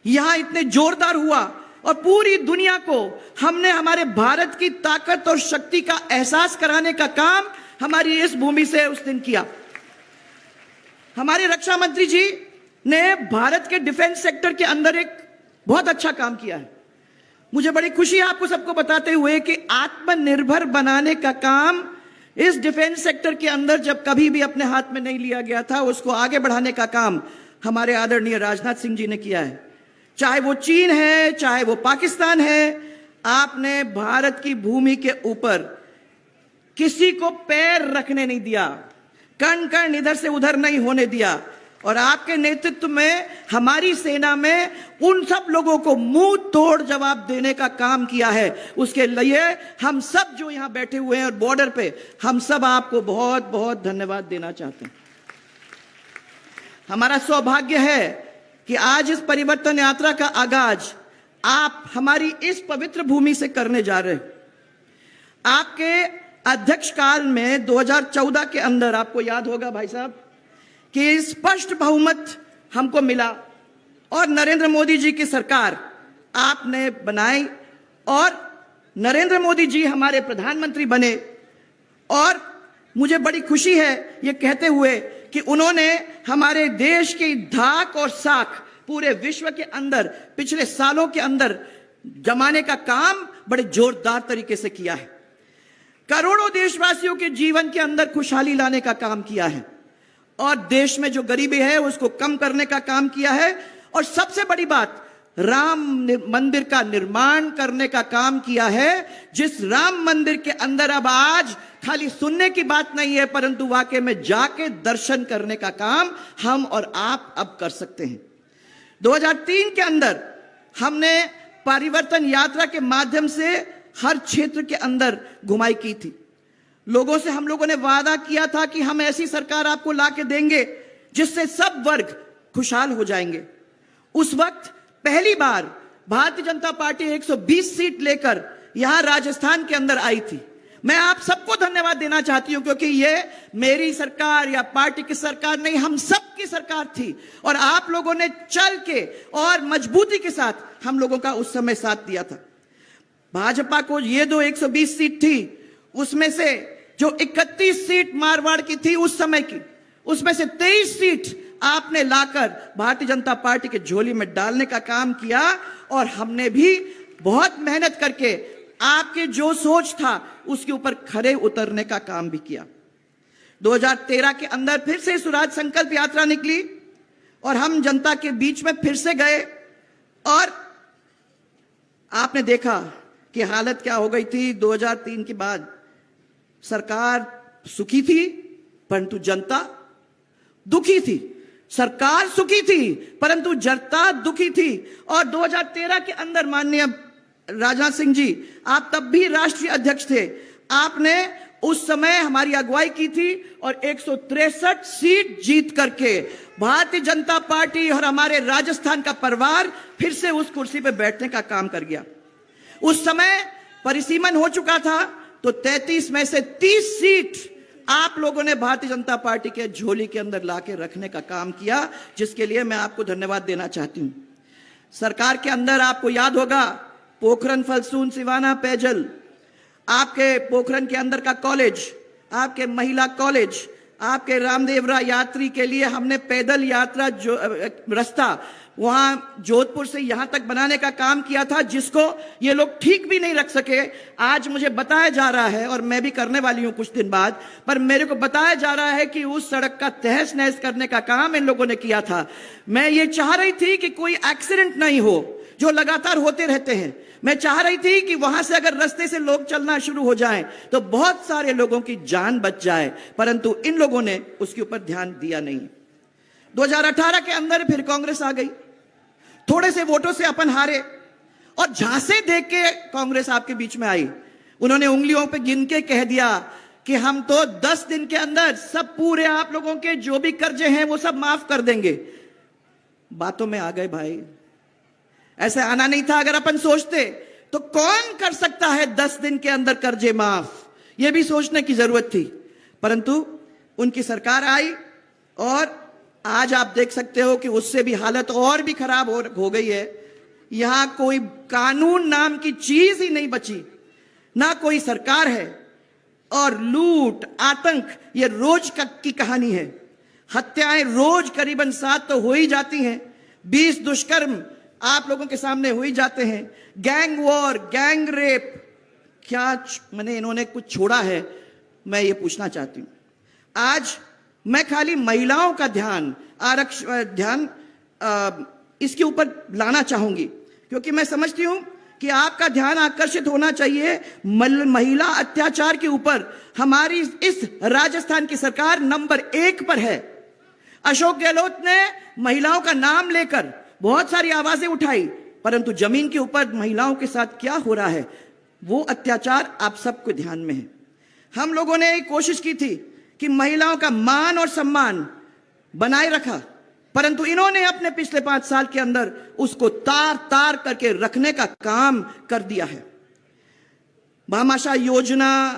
यहां इतने जोरदार हुआ और पूरी दुनिया को हमने हमारे भारत की ताकत और शक्ति का एहसास कराने का काम हमारी इस भूमि से उस दिन किया। हमारे रक्षा मंत्री जी ने भारत के डिफेंस सेक्टर के अंदर एक बहुत अच्छा काम किया है। मुझे बड़ी खुशी है आपको सबको बताते हुए कि आत्मनिर्भर बनाने का काम इस डिफेंस सेक्टर के अंदर जब कभी भी अपने हाथ में नहीं लिया गया था, उसको आगे बढ़ाने का काम हमारे आदरणीय राजनाथ सिंह जी ने किया है। चाहे वो चीन है, चाहे वो पाकिस्तान है, आपने भारत की भूमि के ऊपर किसी को पैर रखने नहीं दिया, कण कण इधर से उधर नहीं होने दिया। और आपके नेतृत्व में हमारी सेना में उन सब लोगों को मुंह तोड़ जवाब देने का काम किया है। उसके लिए हम सब जो यहां बैठे हुए हैं और बॉर्डर पे, हम सब आपको बहुत बहुत धन्यवाद देना चाहते हैं। हमारा सौभाग्य है कि आज इस परिवर्तन यात्रा का आगाज आप हमारी इस पवित्र भूमि से करने जा रहे हैं। आपके अध्यक्ष काल में 2014 के अंदर, आपको याद होगा भाई साहब, कि स्पष्ट बहुमत हमको मिला और नरेंद्र मोदी जी की सरकार आपने बनाई और नरेंद्र मोदी जी हमारे प्रधानमंत्री बने और मुझे बड़ी खुशी है ये कहते हुए कि उन्होंने हमारे देश की धाक और साख पूरे विश्व के अंदर पिछले सालों के अंदर जमाने का काम बड़े जोरदार तरीके से किया है। करोड़ों देशवासियों के जीवन के अंदर खुशहाली लाने का काम किया है और देश में जो गरीबी है उसको कम करने का काम किया है और सबसे बड़ी बात राम मंदिर का निर्माण करने का काम किया है, जिस राम मंदिर के अंदर अब आज खाली सुनने की बात नहीं है परंतु वाकई में जाके दर्शन करने का काम हम और आप अब कर सकते हैं। 2003 के अंदर हमने परिवर्तन यात्रा के माध्यम से हर क्षेत्र के अंदर घुमाई की थी। लोगों से हम लोगों ने वादा किया था कि हम ऐसी सरकार आपको लाके देंगे जिससे सब वर्ग खुशहाल हो जाएंगे। उस वक्त पहली बार भारतीय जनता पार्टी 120 सीट लेकर यहां राजस्थान के अंदर आई थी। मैं आप सबको धन्यवाद देना चाहती हूं क्योंकि ये मेरी सरकार या पार्टी की सरकार नहीं, हम सबकी सरकार थी और आप लोगों ने चल के और मजबूती के साथ हम लोगों का उस समय साथ दिया था। भाजपा को ये दो 120 सीट थी, उसमें से जो 31 सीट मारवाड़ की थी उस समय की, उसमें से 23 सीट आपने लाकर भारतीय जनता पार्टी के झोली में डालने का काम किया और हमने भी बहुत मेहनत करके आपके जो सोच था उसके ऊपर खरे उतरने का काम भी किया। 2013 के अंदर फिर से स्वराज संकल्प यात्रा निकली और हम जनता के बीच में फिर से गए और आपने देखा कि हालत क्या हो गई थी। 2003 के बाद सरकार सुखी थी परंतु जनता दुखी थी। सरकार सुखी थी परंतु जनता दुखी थी और 2013 के अंदर माननीय राजनाथ सिंह जी, आप तब भी राष्ट्रीय अध्यक्ष थे, आपने उस समय हमारी अगुवाई की थी और 163 सीट जीत करके भारतीय जनता पार्टी और हमारे राजस्थान का परिवार फिर से उस कुर्सी पर बैठने का काम कर गया। उस समय परिसीमन हो चुका था तो 33 में से 30 सीट आप लोगों ने भारतीय जनता पार्टी के झोली के अंदर लाके रखने का काम किया, जिसके लिए मैं आपको धन्यवाद देना चाहती हूं। सरकार के अंदर आपको याद होगा पोखरन फलसून सिवाना पेयजल, आपके पोखरन के अंदर का कॉलेज, आपके महिला कॉलेज, आपके रामदेवरा यात्री के लिए हमने पैदल यात्रा जो रास्ता वहां जोधपुर से यहां तक बनाने का काम किया था, जिसको ये लोग ठीक भी नहीं रख सके। आज मुझे बताया जा रहा है और मैं भी करने वाली हूं कुछ दिन बाद, पर मेरे को बताया जा रहा है कि उस सड़क का तहस नहस करने का काम इन लोगों ने किया था। मैं ये चाह रही थी कि कोई एक्सीडेंट नहीं हो जो लगातार होते रहते हैं। मैं चाह रही थी कि वहां से अगर रास्ते से लोग चलना शुरू हो जाएं तो बहुत सारे लोगों की जान बच जाए, परंतु इन लोगों ने उसके ऊपर ध्यान दिया नहीं। 2018 के अंदर फिर कांग्रेस आ गई, थोड़े से वोटों से अपन हारे और झांसे देख के कांग्रेस आपके बीच में आई। उन्होंने उंगलियों पे गिन के कह दिया कि हम तो 10 दिन के अंदर सब पूरे आप लोगों के जो भी कर्जे हैं वो सब माफ कर देंगे। बातों में आ गए भाई, ऐसे आना नहीं था। अगर अपन सोचते तो कौन कर सकता है 10 दिन के अंदर कर्जे माफ, यह भी सोचने की जरूरत थी। परंतु उनकी सरकार आई और आज आप देख सकते हो कि उससे भी हालत और भी खराब हो गई है। यहां कोई कानून नाम की चीज ही नहीं बची, ना कोई सरकार है और लूट आतंक ये रोज की कहानी है। हत्याएं रोज करीबन 7 तो हो ही जाती हैं, 20 दुष्कर्म आप लोगों के सामने हो ही जाते हैं, गैंग वॉर, गैंग रेप, क्या मैंने इन्होंने कुछ छोड़ा है, मैं ये पूछना चाहती हूं। आज मैं खाली महिलाओं का ध्यान इसके ऊपर लाना चाहूंगी क्योंकि मैं समझती हूं कि आपका ध्यान आकर्षित होना चाहिए महिला अत्याचार के ऊपर। हमारी इस राजस्थान की सरकार नंबर 1 पर है। अशोक गहलोत ने महिलाओं का नाम लेकर बहुत सारी आवाजें उठाई, परंतु जमीन के ऊपर महिलाओं के साथ क्या हो रहा है वो अत्याचार आप सबको ध्यान में है। हम लोगों ने एक कोशिश की थी कि महिलाओं का मान और सम्मान बनाए रखा, परंतु इन्होंने अपने पिछले 5 साल के अंदर उसको तार तार करके रखने का काम कर दिया है। भामाशाह योजना,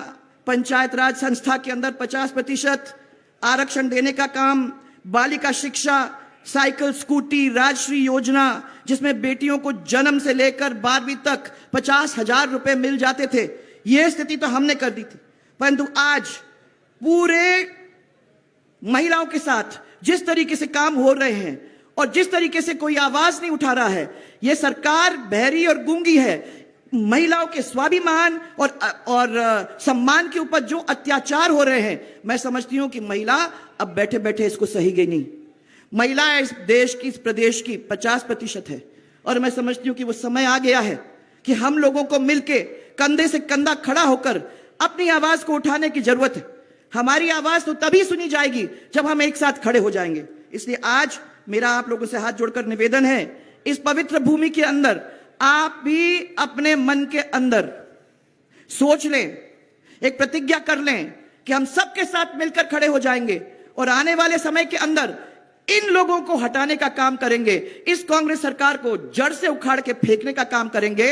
पंचायत राज संस्था के अंदर 50% आरक्षण देने का काम, बालिका शिक्षा, साइकिल, स्कूटी, राजश्री योजना, जिसमें बेटियों को जन्म से लेकर 12वीं तक 50,000 रुपए मिल जाते थे, यह स्थिति तो हमने कर दी थी। परंतु आज पूरे महिलाओं के साथ जिस तरीके से काम हो रहे हैं और जिस तरीके से कोई आवाज नहीं उठा रहा है, यह सरकार बहरी और गूंगी है। महिलाओं के स्वाभिमान और सम्मान के ऊपर जो अत्याचार हो रहे हैं, मैं समझती हूं कि महिला अब बैठे बैठे इसको सहेगी नहीं। महिला इस देश की, इस प्रदेश की 50% है और मैं समझती हूं कि वो समय आ गया है कि हम लोगों को मिलके कंधे से कंधा खड़ा होकर अपनी आवाज को उठाने की जरूरत है। हमारी आवाज तो तभी सुनी जाएगी जब हम एक साथ खड़े हो जाएंगे। इसलिए आज मेरा आप लोगों से हाथ जोड़कर निवेदन है, इस पवित्र भूमि के अंदर आप भी अपने मन के अंदर सोच लें, एक प्रतिज्ञा कर लें कि हम सबके साथ मिलकर खड़े हो जाएंगे और आने वाले समय के अंदर इन लोगों को हटाने का काम करेंगे, इस कांग्रेस सरकार को जड़ से उखाड़ के फेंकने का काम करेंगे।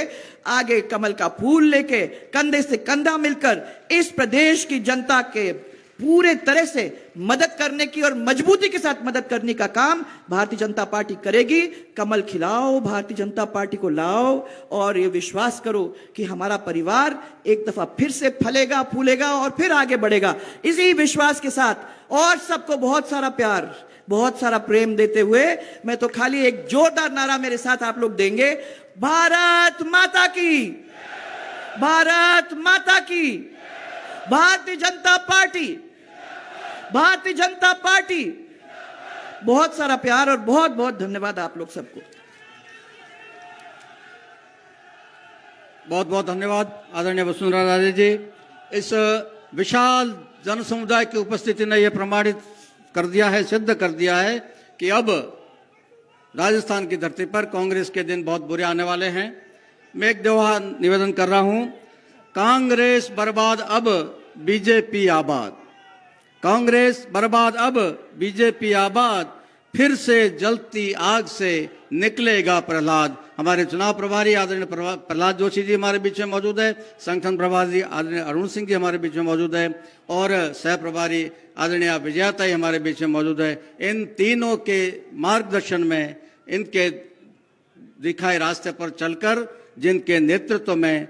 आगे कमल का फूल लेके कंधे से कंधा मिलकर इस प्रदेश की जनता के पूरे तरह से मदद करने की और मजबूती के साथ मदद करने का काम भारतीय जनता पार्टी करेगी। कमल खिलाओ, भारतीय जनता पार्टी को लाओ और ये विश्वास करो कि हमारा परिवार एक दफा फिर से फलेगा, फूलेगा और फिर आगे बढ़ेगा। इसी विश्वास के साथ और सबको बहुत सारा प्यार, बहुत सारा प्रेम देते हुए मैं तो खाली एक जोरदार नारा मेरे साथ आप लोग देंगे, भारत माता की, भारत माता की, भारतीय जनता पार्टी, भारतीय जनता पार्टी। बहुत सारा प्यार और बहुत बहुत धन्यवाद आप लोग सबको। बहुत बहुत धन्यवाद आदरणीय वसुंधरा राजे जी। इस विशाल जन समुदाय की उपस्थिति ने यह प्रमाणित कर दिया है, सिद्ध कर दिया है कि अब राजस्थान की धरती पर कांग्रेस के दिन बहुत बुरे आने वाले हैं। मैं एक दोहा निवेदन कर रहा हूं, कांग्रेस बर्बाद अब बीजेपी आबाद, कांग्रेस बर्बाद अब बीजेपी आबाद, फिर से जलती आग से निकलेगा प्रहलाद। हमारे चुनाव प्रभारी आदरणीय प्रहलाद जोशी जी हमारे बीच में मौजूद है, संगठन प्रभारी आदरणीय अरुण सिंह जी हमारे बीच में मौजूद है और सह प्रभारी आदरणीय विजयाताई हमारे बीच में मौजूद है। इन तीनों के मार्गदर्शन में, इनके दिखाए रास्ते पर चलकर, जिनके नेतृत्व में,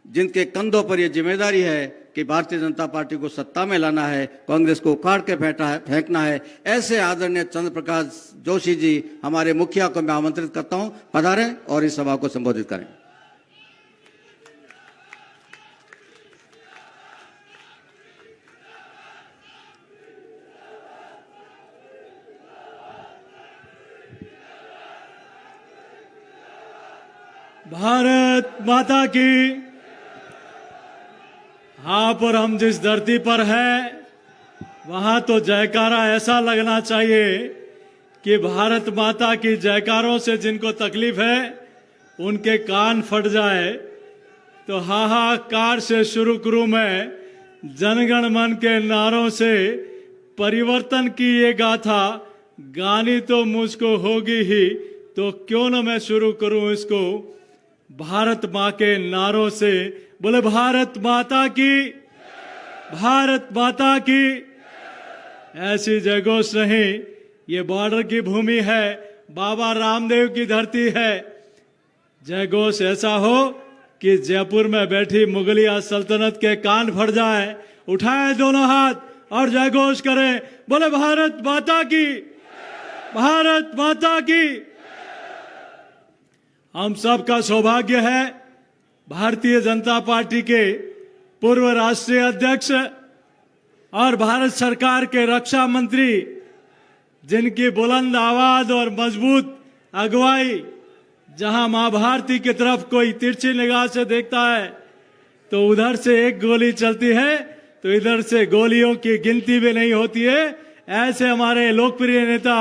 जिनके कंधों पर यह जिम्मेदारी है कि भारतीय जनता पार्टी को सत्ता में लाना है, कांग्रेस को उखाड़ के फेंकना है, ऐसे आदरणीय चंद्र प्रकाश जोशी जी हमारे मुखिया को मैं आमंत्रित करता हूं, पधारें और इस सभा को संबोधित करें। भारत माता की। हाँ, पर हम जिस धरती पर हैं वहां तो जयकारा ऐसा लगना चाहिए कि भारत माता की जयकारों से जिनको तकलीफ है उनके कान फट जाए। तो हाहाकार से शुरू करूं मैं, जनगण मन के नारों से परिवर्तन की ये गाथा गानी तो मुझको होगी ही, तो क्यों न मैं शुरू करूं इसको भारत माँ के नारों से। बोले भारत माता की, भारत माता की। ऐसी जयघोष नहीं, ये बॉर्डर की भूमि है, बाबा रामदेव की धरती है। जयघोष ऐसा हो कि जयपुर में बैठी मुगलिया सल्तनत के कान फट जाए। उठाए दोनों हाथ और जयघोष करें, बोले भारत माता की, भारत माता की। हम सबका सौभाग्य है भारतीय जनता पार्टी के पूर्व राष्ट्रीय अध्यक्ष और भारत सरकार के रक्षा मंत्री, जिनकी बुलंद आवाज और मजबूत अगुवाई, जहां मां भारती की तरफ कोई तिरछी निगाह से देखता है तो उधर से एक गोली चलती है तो इधर से गोलियों की गिनती भी नहीं होती है। ऐसे हमारे लोकप्रिय नेता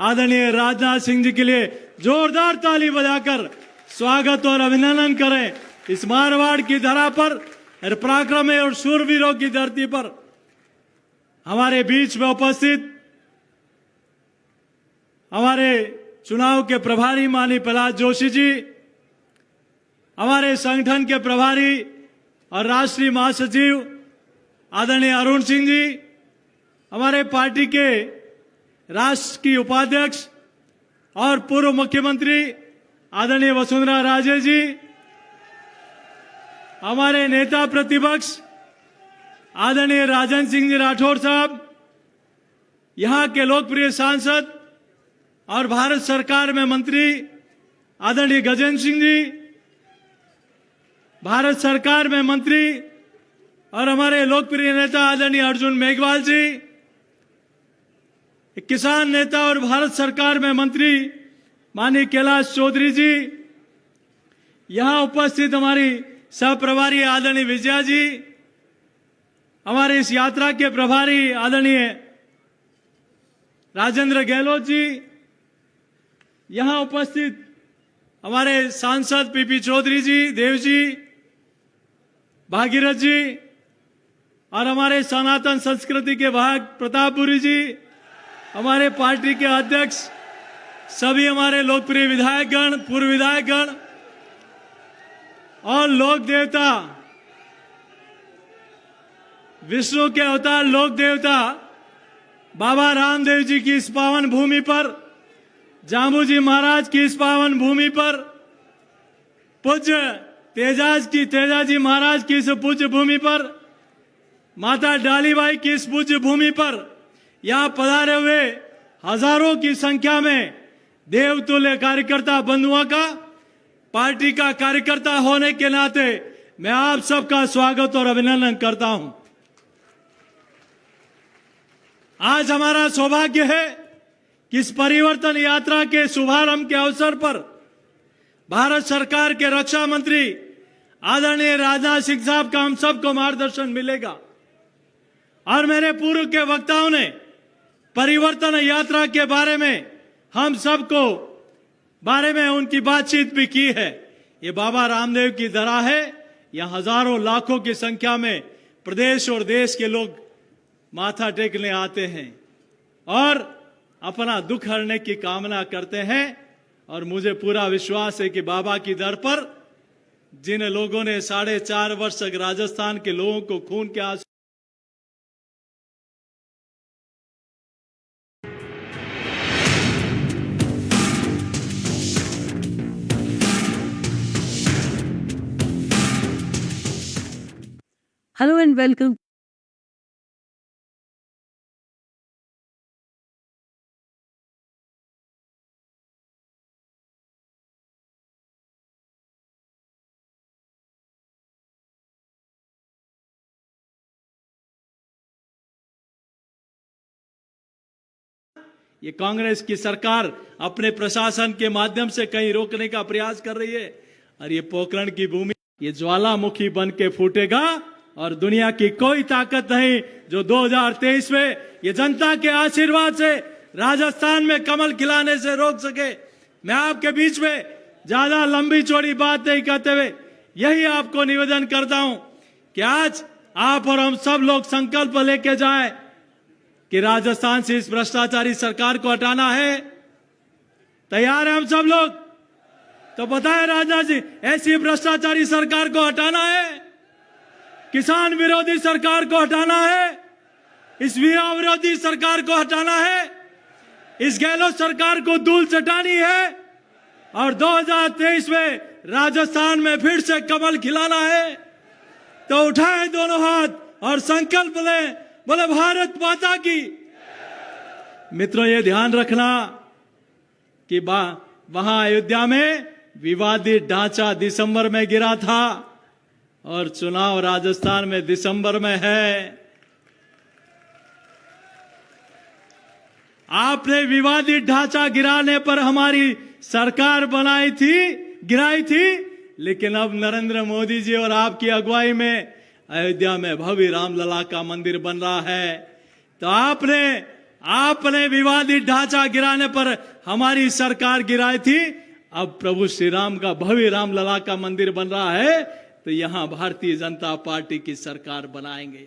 आदरणीय राजनाथ सिंह जी के लिए जोरदार ताली बजाकर स्वागत और अभिनंदन करें। इस मारवाड़ की धरा पर, पराक्रमी और शूरवीरों की धरती पर हमारे बीच में उपस्थित हमारे चुनाव के प्रभारी माननीय प्रहलाद जोशी जी, हमारे संगठन के प्रभारी और राष्ट्रीय महासचिव आदरणीय अरुण सिंह जी, हमारे पार्टी के राष्ट्र की उपाध्यक्ष और पूर्व मुख्यमंत्री आदरणीय वसुंधरा राजे जी, हमारे नेता प्रतिपक्ष आदरणीय राजन सिंह जी राठौर साहब, यहां के लोकप्रिय सांसद और भारत सरकार में मंत्री आदरणीय गजेंद्र सिंह जी, भारत सरकार में मंत्री और हमारे लोकप्रिय नेता आदरणीय अर्जुन मेघवाल जी, किसान नेता और भारत सरकार में मंत्री माननीय कैलाश चौधरी जी, यहां उपस्थित हमारी सह प्रभारी आदरणीय विजया जी, हमारे इस यात्रा के प्रभारी आदरणीय राजेंद्र गहलोत जी, यहां उपस्थित हमारे सांसद पीपी चौधरी जी, देव जी, भागीरथ जी और हमारे सनातन संस्कृति के वाहक प्रतापपुरी जी, हमारे पार्टी के अध्यक्ष, सभी हमारे लोकप्रिय विधायकगण, पूर्व विधायकगण और लोक देवता, विष्णु के अवतार लोक देवता बाबा रामदेव जी की इस पावन भूमि पर, जामू जी महाराज की इस पावन भूमि पर, पूज्य तेजाजी महाराज की इस पूज्य भूमि पर, माता डालीबाई की इस पूज्य भूमि पर यहां पधारे हुए हजारों की संख्या में देवतुल्य कार्यकर्ता बंधुओं का, पार्टी का कार्यकर्ता होने के नाते मैं आप सबका स्वागत और अभिनंदन करता हूं। आज हमारा सौभाग्य है कि इस परिवर्तन यात्रा के शुभारंभ के अवसर पर भारत सरकार के रक्षा मंत्री आदरणीय राजनाथ सिंह साहब का हम सबको मार्गदर्शन मिलेगा। और मेरे पूर्व के वक्ताओं ने परिवर्तन यात्रा के बारे में हम सबको बारे में उनकी बातचीत भी की है। ये बाबा रामदेव की दरा है, यहां हजारों लाखों की संख्या में प्रदेश और देश के लोग माथा टेकने आते हैं और अपना दुख हरने की कामना करते हैं। और मुझे पूरा विश्वास है कि बाबा की दर पर जिन लोगों ने 4.5 वर्ष तक राजस्थान के लोगों को खून के आंसू Hello and welcome. ये कांग्रेस की सरकार अपने प्रशासन के माध्यम से कहीं रोकने का प्रयास कर रही है। और ये पोखरण की भूमि ये ज्वालामुखी बन के फूटेगा और दुनिया की कोई ताकत नहीं जो 2023 में ये जनता के आशीर्वाद से राजस्थान में कमल खिलाने से रोक सके। मैं आपके बीच में ज्यादा लंबी चौड़ी बात नहीं करते हुए यही आपको निवेदन करता हूं कि आज आप और हम सब लोग संकल्प लेके जाएं कि राजस्थान से इस भ्रष्टाचारी सरकार को हटाना है। तैयार हैं हम सब लोग? तो बताएं राजनाथ जी, ऐसी भ्रष्टाचारी सरकार को हटाना है, किसान विरोधी सरकार को हटाना है, इस वीरा विरोधी सरकार को हटाना है, इस गहलोत सरकार को धूल चटानी है और 2023 में राजस्थान में फिर से कमल खिलाना है। तो उठाएं दोनों हाथ और संकल्प लें, बोले भारत माता की। मित्रों, ये ध्यान रखना कि वहां अयोध्या में विवादित ढांचा दिसंबर में गिरा था और चुनाव राजस्थान में दिसंबर में है। आपने विवादित ढांचा गिराने पर हमारी सरकार गिराई थी, लेकिन अब नरेंद्र मोदी जी और आपकी अगुवाई में अयोध्या में भव्य रामलला का मंदिर बन रहा है। तो आपने विवादित ढांचा गिराने पर हमारी सरकार गिराई थी, अब प्रभु श्री राम का भव्य रामलला का मंदिर बन रहा है। तो यहां भारतीय जनता पार्टी की सरकार बनाएंगे।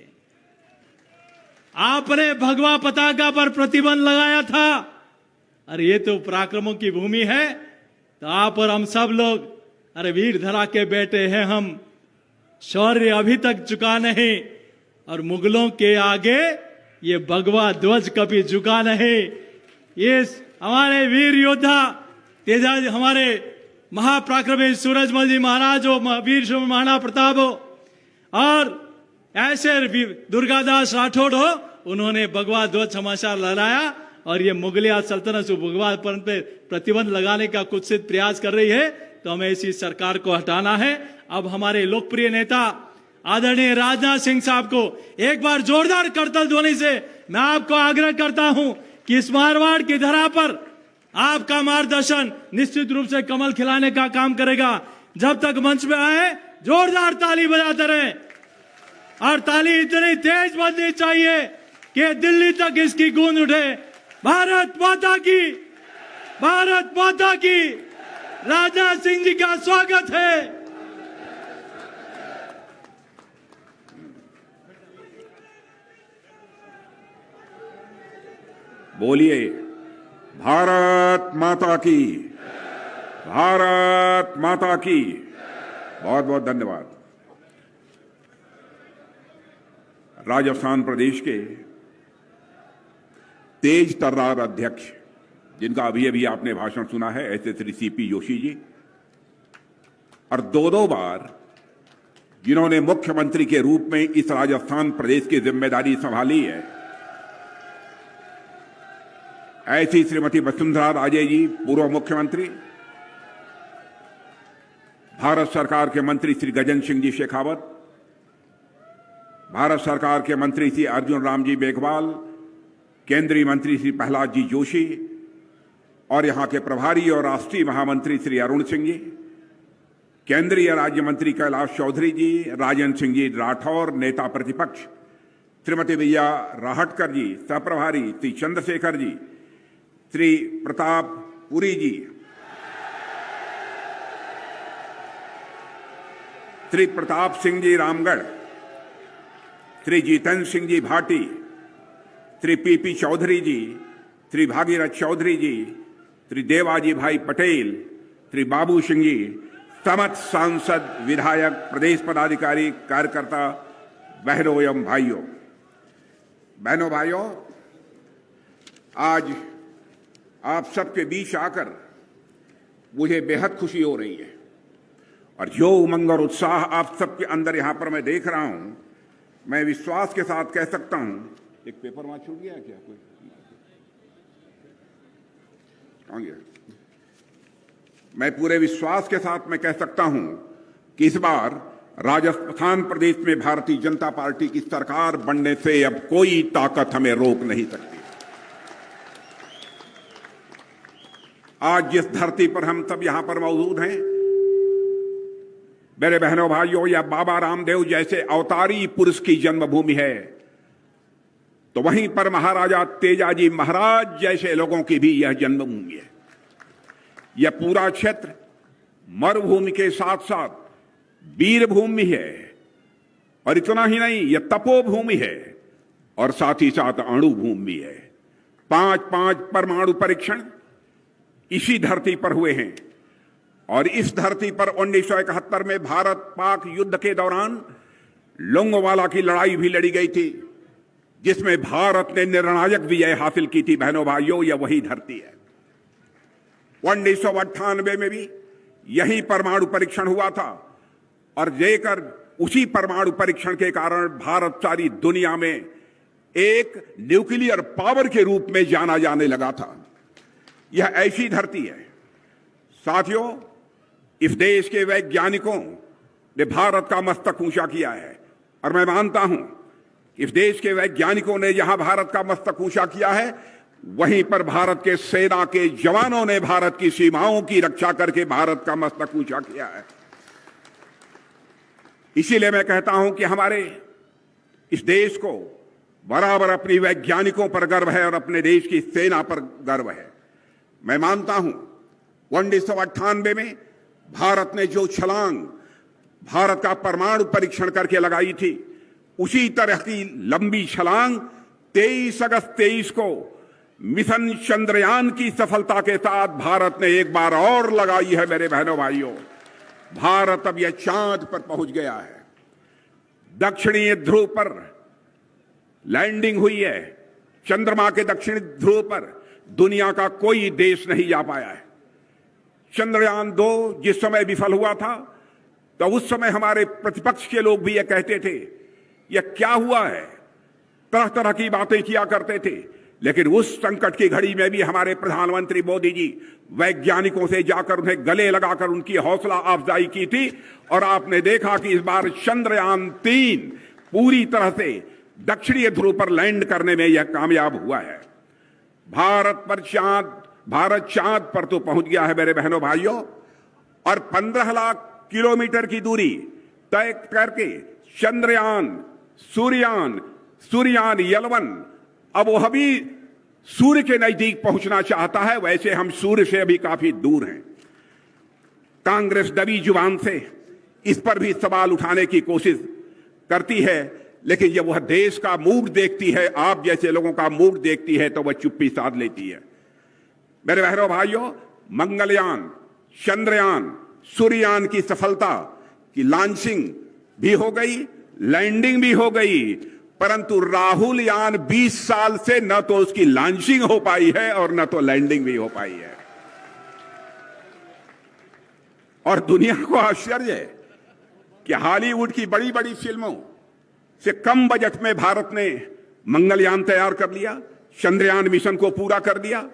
आपने भगवा पताका पर प्रतिबंध लगाया था, अरे ये तो पराक्रमों की भूमि है। तो आप और हम सब लोग, अरे वीर धरा के बेटे हैं हम, शौर्य अभी तक झुका नहीं और मुगलों के आगे ये भगवा ध्वज कभी झुका नहीं। ये हमारे वीर योद्धा तेजा हमारे महापराक्रमी सूरजमल जी महाराज हो, वीर शूर महाराणा प्रताप हो, और ऐसे दुर्गादास राठौड़ हो, उन्होंने भगवा ध्वज समाचार लहराया और ये मुगलिया सल्तनत से भगवा पंथ पे प्रतिबंध लगाने का कुत्सित प्रयास कर रही है। तो हमें इसी सरकार को हटाना है। अब हमारे लोकप्रिय नेता आदरणीय राजनाथ सिंह साहब को एक बार जोरदार करतल ध्वनि से मैं आपको आग्रह करता हूं कि इस मारवाड़ की धरा पर आपका मार्गदर्शन निश्चित रूप से कमल खिलाने का काम करेगा। जब तक मंच में आए जोरदार ताली बजाते रहे, और ताली इतनी तेज बजनी चाहिए कि दिल्ली तक इसकी गूंज उठे। भारत माता की, भारत माता की। राजनाथ सिंह जी का स्वागत है। बोलिए भारत माता की, भारत माता की। बहुत बहुत धन्यवाद। राजस्थान प्रदेश के तेज तर्रार अध्यक्ष, जिनका अभी अभी आपने भाषण सुना है, ऐसे श्री सीपी जोशी जी, और दो बार जिन्होंने मुख्यमंत्री के रूप में इस राजस्थान प्रदेश की जिम्मेदारी संभाली है, ऐसी श्रीमती वसुंधरा राजे जी, पूर्व मुख्यमंत्री, भारत सरकार के मंत्री श्री गजेंद्र सिंह जी शेखावत, भारत सरकार के मंत्री श्री अर्जुन राम जी मेघवाल, केंद्रीय मंत्री श्री प्रहलाद जी जोशी, और यहां के प्रभारी और राष्ट्रीय महामंत्री श्री अरुण सिंह जी, केंद्रीय राज्य मंत्री कैलाश चौधरी जी, राजेंद्र सिंह जी राठौर, नेता प्रतिपक्ष श्रीमती विजया राहटकर जी, सहप्रभारी श्री चंद्रशेखर जी, श्री प्रताप पुरी जी, श्री प्रताप सिंह जी रामगढ़, श्री जितेंद्र सिंह जी भाटी, श्री पीपी चौधरी जी, श्री भागीरथ चौधरी जी, श्री देवाजी भाई पटेल, श्री बाबू सिंह जी, समस्त सांसद, विधायक, प्रदेश पदाधिकारी, कार्यकर्ता, बहनों एवं भाइयों, आज आप सबके बीच आकर मुझे बेहद खुशी हो रही है, और जो उमंग और उत्साह आप सबके अंदर यहां पर मैं देख रहा हूं, मैं विश्वास के साथ कह सकता हूं। एक पेपर वहां छूट गया क्या? कोई कहां गया? मैं पूरे विश्वास के साथ मैं कह सकता हूं कि इस बार राजस्थान प्रदेश में भारतीय जनता पार्टी की सरकार बनने से अब कोई ताकत हमें रोक नहीं सकती। आज जिस धरती पर हम सब यहां पर मौजूद हैं, मेरे बहनों भाइयों, या बाबा रामदेव जैसे अवतारी पुरुष की जन्मभूमि है, तो वहीं पर महाराजा तेजाजी महाराज जैसे लोगों की भी यह जन्मभूमि है। यह पूरा क्षेत्र मरुभूमि के साथ साथ वीरभूमि है, और इतना ही नहीं, यह तपोभूमि है और साथ ही साथ अणुभूमि है। 5 परमाणु परीक्षण इसी धरती पर हुए हैं, और इस धरती पर 1971 में भारत पाक युद्ध के दौरान लोंगोवाला की लड़ाई भी लड़ी गई थी, जिसमें भारत ने निर्णायक विजय हासिल की थी। बहनों भाइयों, यह वही धरती है। 1998 में भी यही परमाणु परीक्षण हुआ था, और जेकर उसी परमाणु परीक्षण के कारण भारत सारी दुनिया में एक न्यूक्लियर पावर के रूप में जाना जाने लगा था। यह ऐसी धरती है। साथियों, इस देश के वैज्ञानिकों ने भारत का मस्तक ऊंचा किया है, और मैं मानता हूं इस देश के वैज्ञानिकों ने जहां भारत का मस्तक ऊंचा किया है, वहीं पर भारत के सेना के जवानों ने भारत की सीमाओं की रक्षा करके भारत का मस्तक ऊंचा किया है। इसीलिए मैं कहता हूं कि हमारे इस देश को बराबर अपनी वैज्ञानिकों पर गर्व है और अपने देश की सेना पर गर्व है। मैं मानता हूं 1998 में भारत ने जो छलांग भारत का परमाणु परीक्षण करके लगाई थी, उसी तरह की लंबी छलांग 23 अगस्त 23 को मिशन चंद्रयान की सफलता के साथ भारत ने एक बार और लगाई है। मेरे बहनों भाइयों, भारत अब यह चांद पर पहुंच गया है। दक्षिणी ध्रुव पर लैंडिंग हुई है, चंद्रमा के दक्षिणी ध्रुव पर दुनिया का कोई देश नहीं जा पाया है। चंद्रयान 2 जिस समय विफल हुआ था, तो उस समय हमारे प्रतिपक्ष के लोग भी ये कहते थे यह क्या हुआ है, तरह तरह की बातें किया करते थे। लेकिन उस संकट की घड़ी में भी हमारे प्रधानमंत्री मोदी जी वैज्ञानिकों से जाकर उन्हें गले लगाकर उनकी हौसला अफजाई की थी। और आपने देखा कि इस बार चंद्रयान 3 पूरी तरह से दक्षिणी ध्रुव पर लैंड करने में यह कामयाब हुआ है। भारत चांद पर तो पहुंच गया है मेरे बहनों भाइयों, और 15 लाख किलोमीटर की दूरी तय करके चंद्रयान, सूर्ययान L1 अब वह भी सूर्य के नजदीक पहुंचना चाहता है। वैसे हम सूर्य से अभी काफी दूर हैं। कांग्रेस दबी जुबान से इस पर भी सवाल उठाने की कोशिश करती है, लेकिन जब वह देश का मूड देखती है, आप जैसे लोगों का मूड देखती है, तो वह चुप्पी साध लेती है। मेरे बहनों भाइयों, मंगलयान, चंद्रयान, सूर्ययान की सफलता की लॉन्चिंग भी हो गई, लैंडिंग भी हो गई, परंतु राहुल यान 20 साल से न तो उसकी लॉन्चिंग हो पाई है और न तो लैंडिंग भी हो पाई है। और दुनिया को आश्चर्य है कि हॉलीवुड की बड़ी बड़ी फिल्मों से कम बजट में भारत ने मंगलयान तैयार कर लिया, चंद्रयान मिशन को पूरा कर दिया,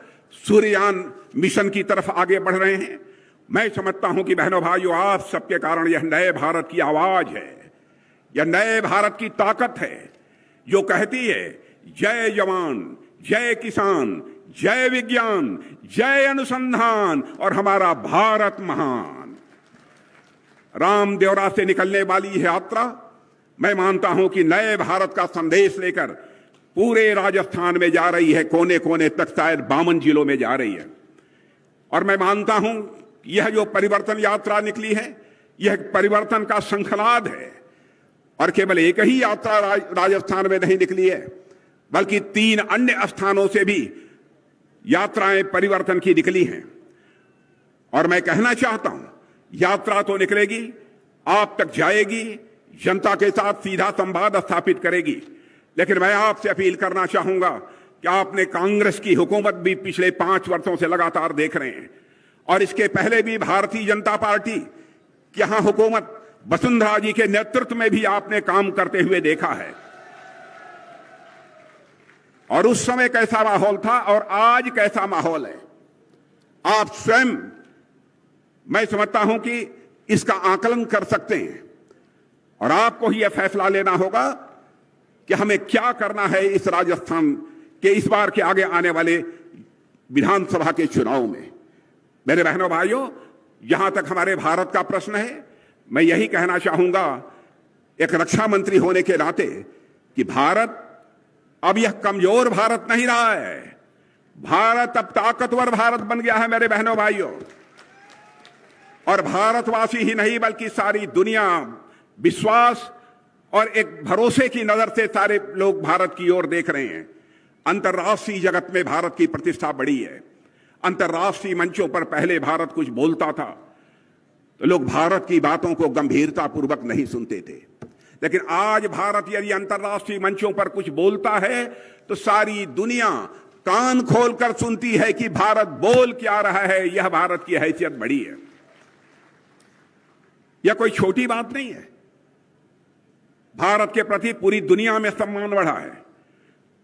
सूर्ययान मिशन की तरफ आगे बढ़ रहे हैं। मैं समझता हूं कि बहनों भाइयों, आप सबके कारण यह नए भारत की आवाज है, यह नए भारत की ताकत है जो कहती है जय जवान, जय किसान, जय विज्ञान, जय अनुसंधान और हमारा भारत महान। रामदेवरा से निकलने वाली यह यात्रा मैं मानता हूं कि नए भारत का संदेश लेकर पूरे राजस्थान में जा रही है, कोने कोने तक, शायद 52 जिलों में जा रही है। और मैं मानता हूं यह जो परिवर्तन यात्रा निकली है, यह परिवर्तन का शंखनाद है। और केवल एक ही यात्रा राजस्थान में नहीं निकली है, बल्कि 3 अन्य स्थानों से भी यात्राएं परिवर्तन की निकली हैं। और मैं कहना चाहता हूं, यात्रा तो निकलेगी, आप तक जाएगी, जनता के साथ सीधा संवाद स्थापित करेगी। लेकिन मैं आपसे अपील करना चाहूंगा कि आपने कांग्रेस की हुकूमत भी पिछले 5 वर्षों से लगातार देख रहे हैं, और इसके पहले भी भारतीय जनता पार्टी की यहां हुकूमत वसुंधरा जी के नेतृत्व में भी आपने काम करते हुए देखा है। और उस समय कैसा माहौल था और आज कैसा माहौल है, आप स्वयं, मैं समझता हूं कि इसका आकलन कर सकते हैं। और आपको ही यह फैसला लेना होगा कि हमें क्या करना है इस राजस्थान के इस बार के आगे आने वाले विधानसभा के चुनाव में। मेरे बहनों भाइयों, जहां तक हमारे भारत का प्रश्न है, मैं यही कहना चाहूंगा एक रक्षा मंत्री होने के नाते कि भारत अब यह कमजोर भारत नहीं रहा है, भारत अब ताकतवर भारत बन गया है मेरे बहनों भाइयों। और भारतवासी ही नहीं बल्कि सारी दुनिया विश्वास और एक भरोसे की नजर से सारे लोग भारत की ओर देख रहे हैं। अंतर्राष्ट्रीय जगत में भारत की प्रतिष्ठा बढ़ी है। अंतर्राष्ट्रीय मंचों पर पहले भारत कुछ बोलता था तो लोग भारत की बातों को गंभीरता पूर्वक नहीं सुनते थे, लेकिन आज भारत यदि अंतर्राष्ट्रीय मंचों पर कुछ बोलता है तो सारी दुनिया कान खोलकर सुनती है कि भारत बोल क्या रहा है। यह भारत की हैसियत बढ़ी है, यह कोई छोटी बात नहीं है। भारत के प्रति पूरी दुनिया में सम्मान बढ़ा है।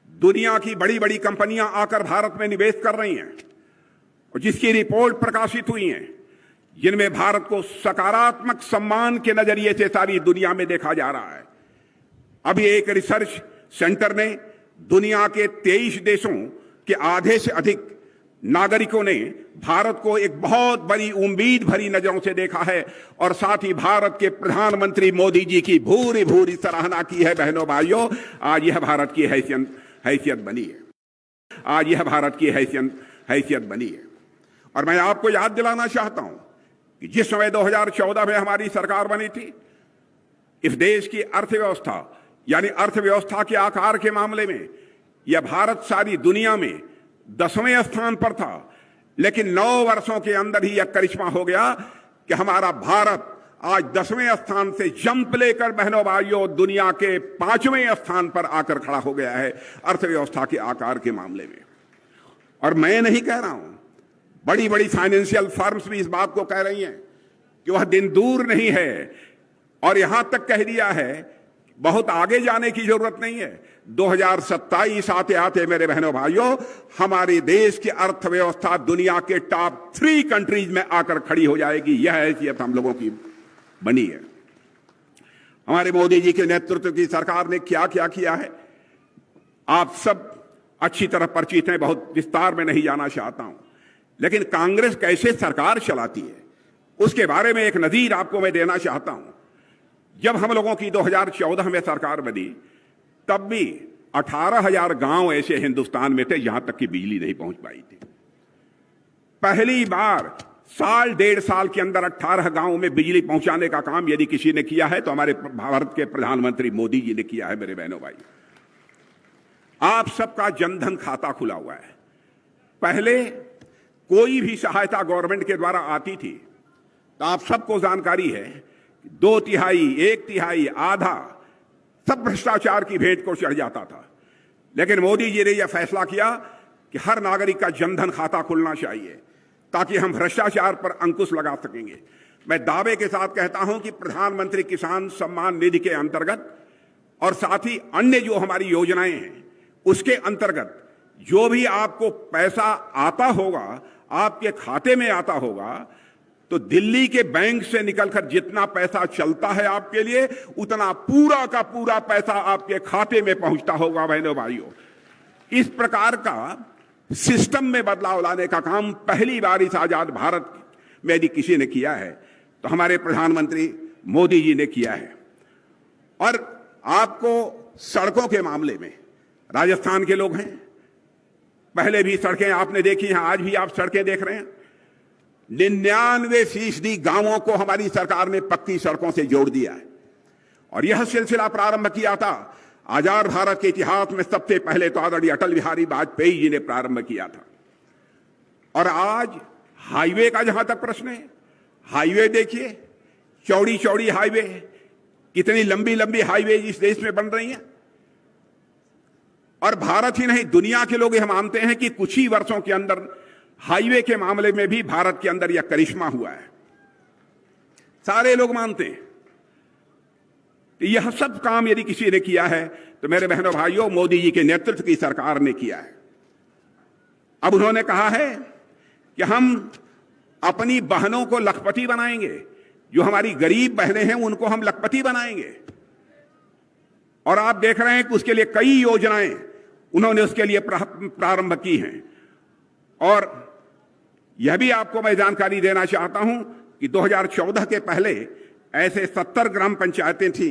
दुनिया की बड़ी बड़ी कंपनियां आकर भारत में निवेश कर रही हैं, और जिसकी रिपोर्ट प्रकाशित हुई हैं, जिनमें भारत को सकारात्मक सम्मान के नजरिए से सारी दुनिया में देखा जा रहा है। अभी एक रिसर्च सेंटर ने दुनिया के 23 देशों के आधे से अधिक नागरिकों ने भारत को एक बहुत बड़ी उम्मीद भरी नजरों से देखा है, और साथ ही भारत के प्रधानमंत्री मोदी जी की भूरी भूरी सराहना की है। बहनों भाइयों, आज यह भारत की हैसियत बनी है, आज यह भारत की हैसियत बनी है। और मैं आपको याद दिलाना चाहता हूं कि जिस समय 2014 में हमारी सरकार बनी थी, इस देश की अर्थव्यवस्था यानी अर्थव्यवस्था के आकार के मामले में यह भारत सारी दुनिया में 10वें स्थान पर था। लेकिन 9 वर्षों के अंदर ही यह करिश्मा हो गया कि हमारा भारत आज 10वें स्थान से जंप लेकर बहनों भाइयों दुनिया के 5वें स्थान पर आकर खड़ा हो गया है अर्थव्यवस्था के आकार के मामले में। और मैं नहीं कह रहा हूं, बड़ी बड़ी फाइनेंशियल फर्म्स भी इस बात को कह रही हैं कि वह दिन दूर नहीं है, और यहां तक कह दिया है बहुत आगे जाने की जरूरत नहीं है। 2027 आते आते मेरे बहनों भाइयों, हमारे देश की अर्थव्यवस्था दुनिया के टॉप 3 कंट्रीज में आकर खड़ी हो जाएगी। यह हैसियत हम लोगों की बनी है। हमारे मोदी जी के नेतृत्व की सरकार ने क्या क्या किया है आप सब अच्छी तरह परिचित हैं, बहुत विस्तार में नहीं जाना चाहता हूं। लेकिन कांग्रेस कैसे सरकार चलाती है उसके बारे में एक नजीर आपको मैं देना चाहता हूं। जब हम लोगों की 2014 में सरकार बनी, तब भी 18,000 गांव ऐसे हिंदुस्तान में थे जहां तक कि बिजली नहीं पहुंच पाई थी। पहली बार साल 1.5 साल के अंदर 18 गांवों में बिजली पहुंचाने का काम यदि किसी ने किया है तो हमारे भारत के प्रधानमंत्री मोदी जी ने किया है। मेरे बहनों भाई, आप सबका जनधन खाता खुला हुआ है। पहले कोई भी सहायता गवर्नमेंट के द्वारा आती थी तो आप सबको जानकारी है 2/3, 1/3, आधा सब भ्रष्टाचार की भेंट को चढ़ जाता था। लेकिन मोदी जी ने यह फैसला किया कि हर नागरिक का जनधन खाता खुलना चाहिए ताकि हम भ्रष्टाचार पर अंकुश लगा सकेंगे। मैं दावे के साथ कहता हूं कि प्रधानमंत्री किसान सम्मान निधि के अंतर्गत और साथ ही अन्य जो हमारी योजनाएं हैं उसके अंतर्गत जो भी आपको पैसा आता होगा, आपके खाते में आता होगा, तो दिल्ली के बैंक से निकलकर जितना पैसा चलता है आपके लिए, उतना पूरा का पूरा पैसा आपके खाते में पहुंचता होगा। बहनों भाइयों, इस प्रकार का सिस्टम में बदलाव लाने का काम पहली बार इस आजाद भारत में यदि किसी ने किया है तो हमारे प्रधानमंत्री मोदी जी ने किया है। और आपको सड़कों के मामले में, राजस्थान के लोग हैं, पहले भी सड़कें आपने देखी हैं, आज भी आप सड़कें देख रहे हैं। 99% गांवों को हमारी सरकार ने पक्की सड़कों से जोड़ दिया है। और यह सिलसिला प्रारंभ किया था आजाद भारत के इतिहास में सबसे पहले तो आदरणीय अटल बिहारी वाजपेयी जी ने प्रारंभ किया था। और आज हाईवे का जहां तक प्रश्न है, हाईवे देखिए, चौड़ी चौड़ी हाईवे, कितनी लंबी लंबी हाईवे इस देश में बन रही हैं। और भारत ही नहीं, दुनिया के लोग यह मानते हैं कि कुछ ही वर्षों के अंदर हाईवे के मामले में भी भारत के अंदर यह करिश्मा हुआ है। सारे लोग मानते हैं। यह सब काम यदि किसी ने किया है तो मेरे बहनों भाइयों, मोदी जी के नेतृत्व की सरकार ने किया है। अब उन्होंने कहा है कि हम अपनी बहनों को लखपति बनाएंगे, जो हमारी गरीब बहनें हैं उनको हम लखपति बनाएंगे। और आप देख रहे हैं कि उसके लिए कई योजनाएं उन्होंने उसके लिए प्रारंभ की हैं। और यह भी आपको मैं जानकारी देना चाहता हूं कि 2014 के पहले ऐसे 70 ग्राम पंचायतें थी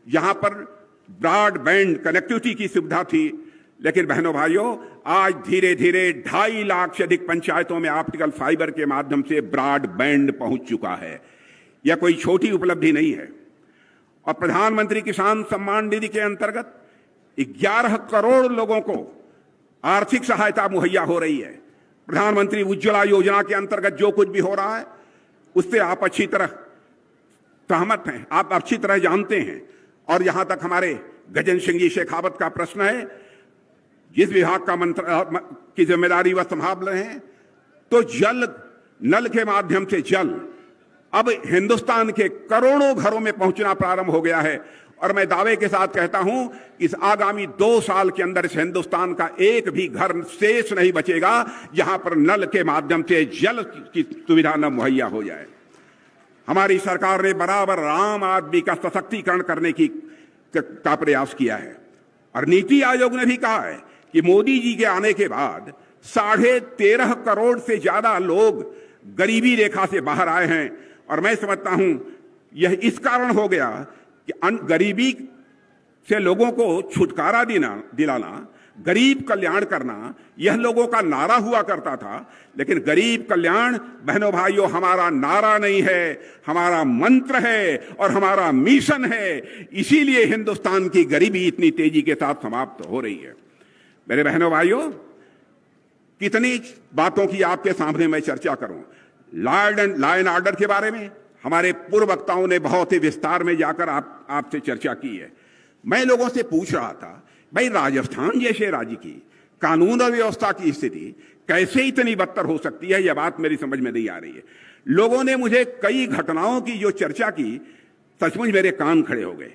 जहां पर ब्रॉडबैंड कनेक्टिविटी की सुविधा थी। लेकिन बहनों भाइयों, आज धीरे धीरे 2.5 लाख से अधिक पंचायतों में ऑप्टिकल फाइबर के माध्यम से ब्रॉडबैंड पहुंच चुका है। यह कोई छोटी उपलब्धि नहीं है। और प्रधानमंत्री किसान सम्मान निधि के अंतर्गत 11 करोड़ लोगों को आर्थिक सहायता मुहैया हो रही है। प्रधानमंत्री उज्ज्वला योजना के अंतर्गत जो कुछ भी हो रहा है उससे आप अच्छी तरह सहमत हैं, आप अच्छी तरह जानते हैं। और यहां तक हमारे गजेंद्र सिंह जी शेखावत का प्रश्न है, जिस विभाग का की जिम्मेदारी वह संभाल रहे हैं, तो जल नल के माध्यम से जल अब हिंदुस्तान के करोड़ों घरों में पहुंचना प्रारंभ हो गया है। और मैं दावे के साथ कहता हूं, इस आगामी 2 साल के अंदर इस हिंदुस्तान का एक भी घर शेष नहीं बचेगा जहां पर नल के माध्यम से जल की सुविधा न मुहैया हो जाए। हमारी सरकार ने बराबर आम आदमी का सशक्तिकरण करने का प्रयास किया है। और नीति आयोग ने भी कहा है कि मोदी जी के आने के बाद 13.5 करोड़ से ज्यादा लोग गरीबी रेखा से बाहर आए हैं। और मैं समझता हूं यह इस कारण हो गया कि गरीबी से लोगों को छुटकारा दिलाना, गरीब कल्याण करना, यह लोगों का नारा हुआ करता था। लेकिन गरीब कल्याण बहनों भाइयों हमारा नारा नहीं है, हमारा मंत्र है और हमारा मिशन है। इसीलिए हिंदुस्तान की गरीबी इतनी तेजी के साथ समाप्त हो रही है। मेरे बहनों भाइयों, कितनी बातों की आपके सामने मैं चर्चा करूं। लॉ एंड ऑर्डर के बारे में हमारे पूर्व वक्ताओं ने बहुत ही विस्तार में जाकर आपसे चर्चा की है। मैं लोगों से पूछ रहा था, भाई राजस्थान जैसे राज्य की कानून और व्यवस्था की स्थिति कैसे इतनी बदतर हो सकती है, यह बात मेरी समझ में नहीं आ रही है। लोगों ने मुझे कई घटनाओं की जो चर्चा की, सचमुच मेरे कान खड़े हो गए।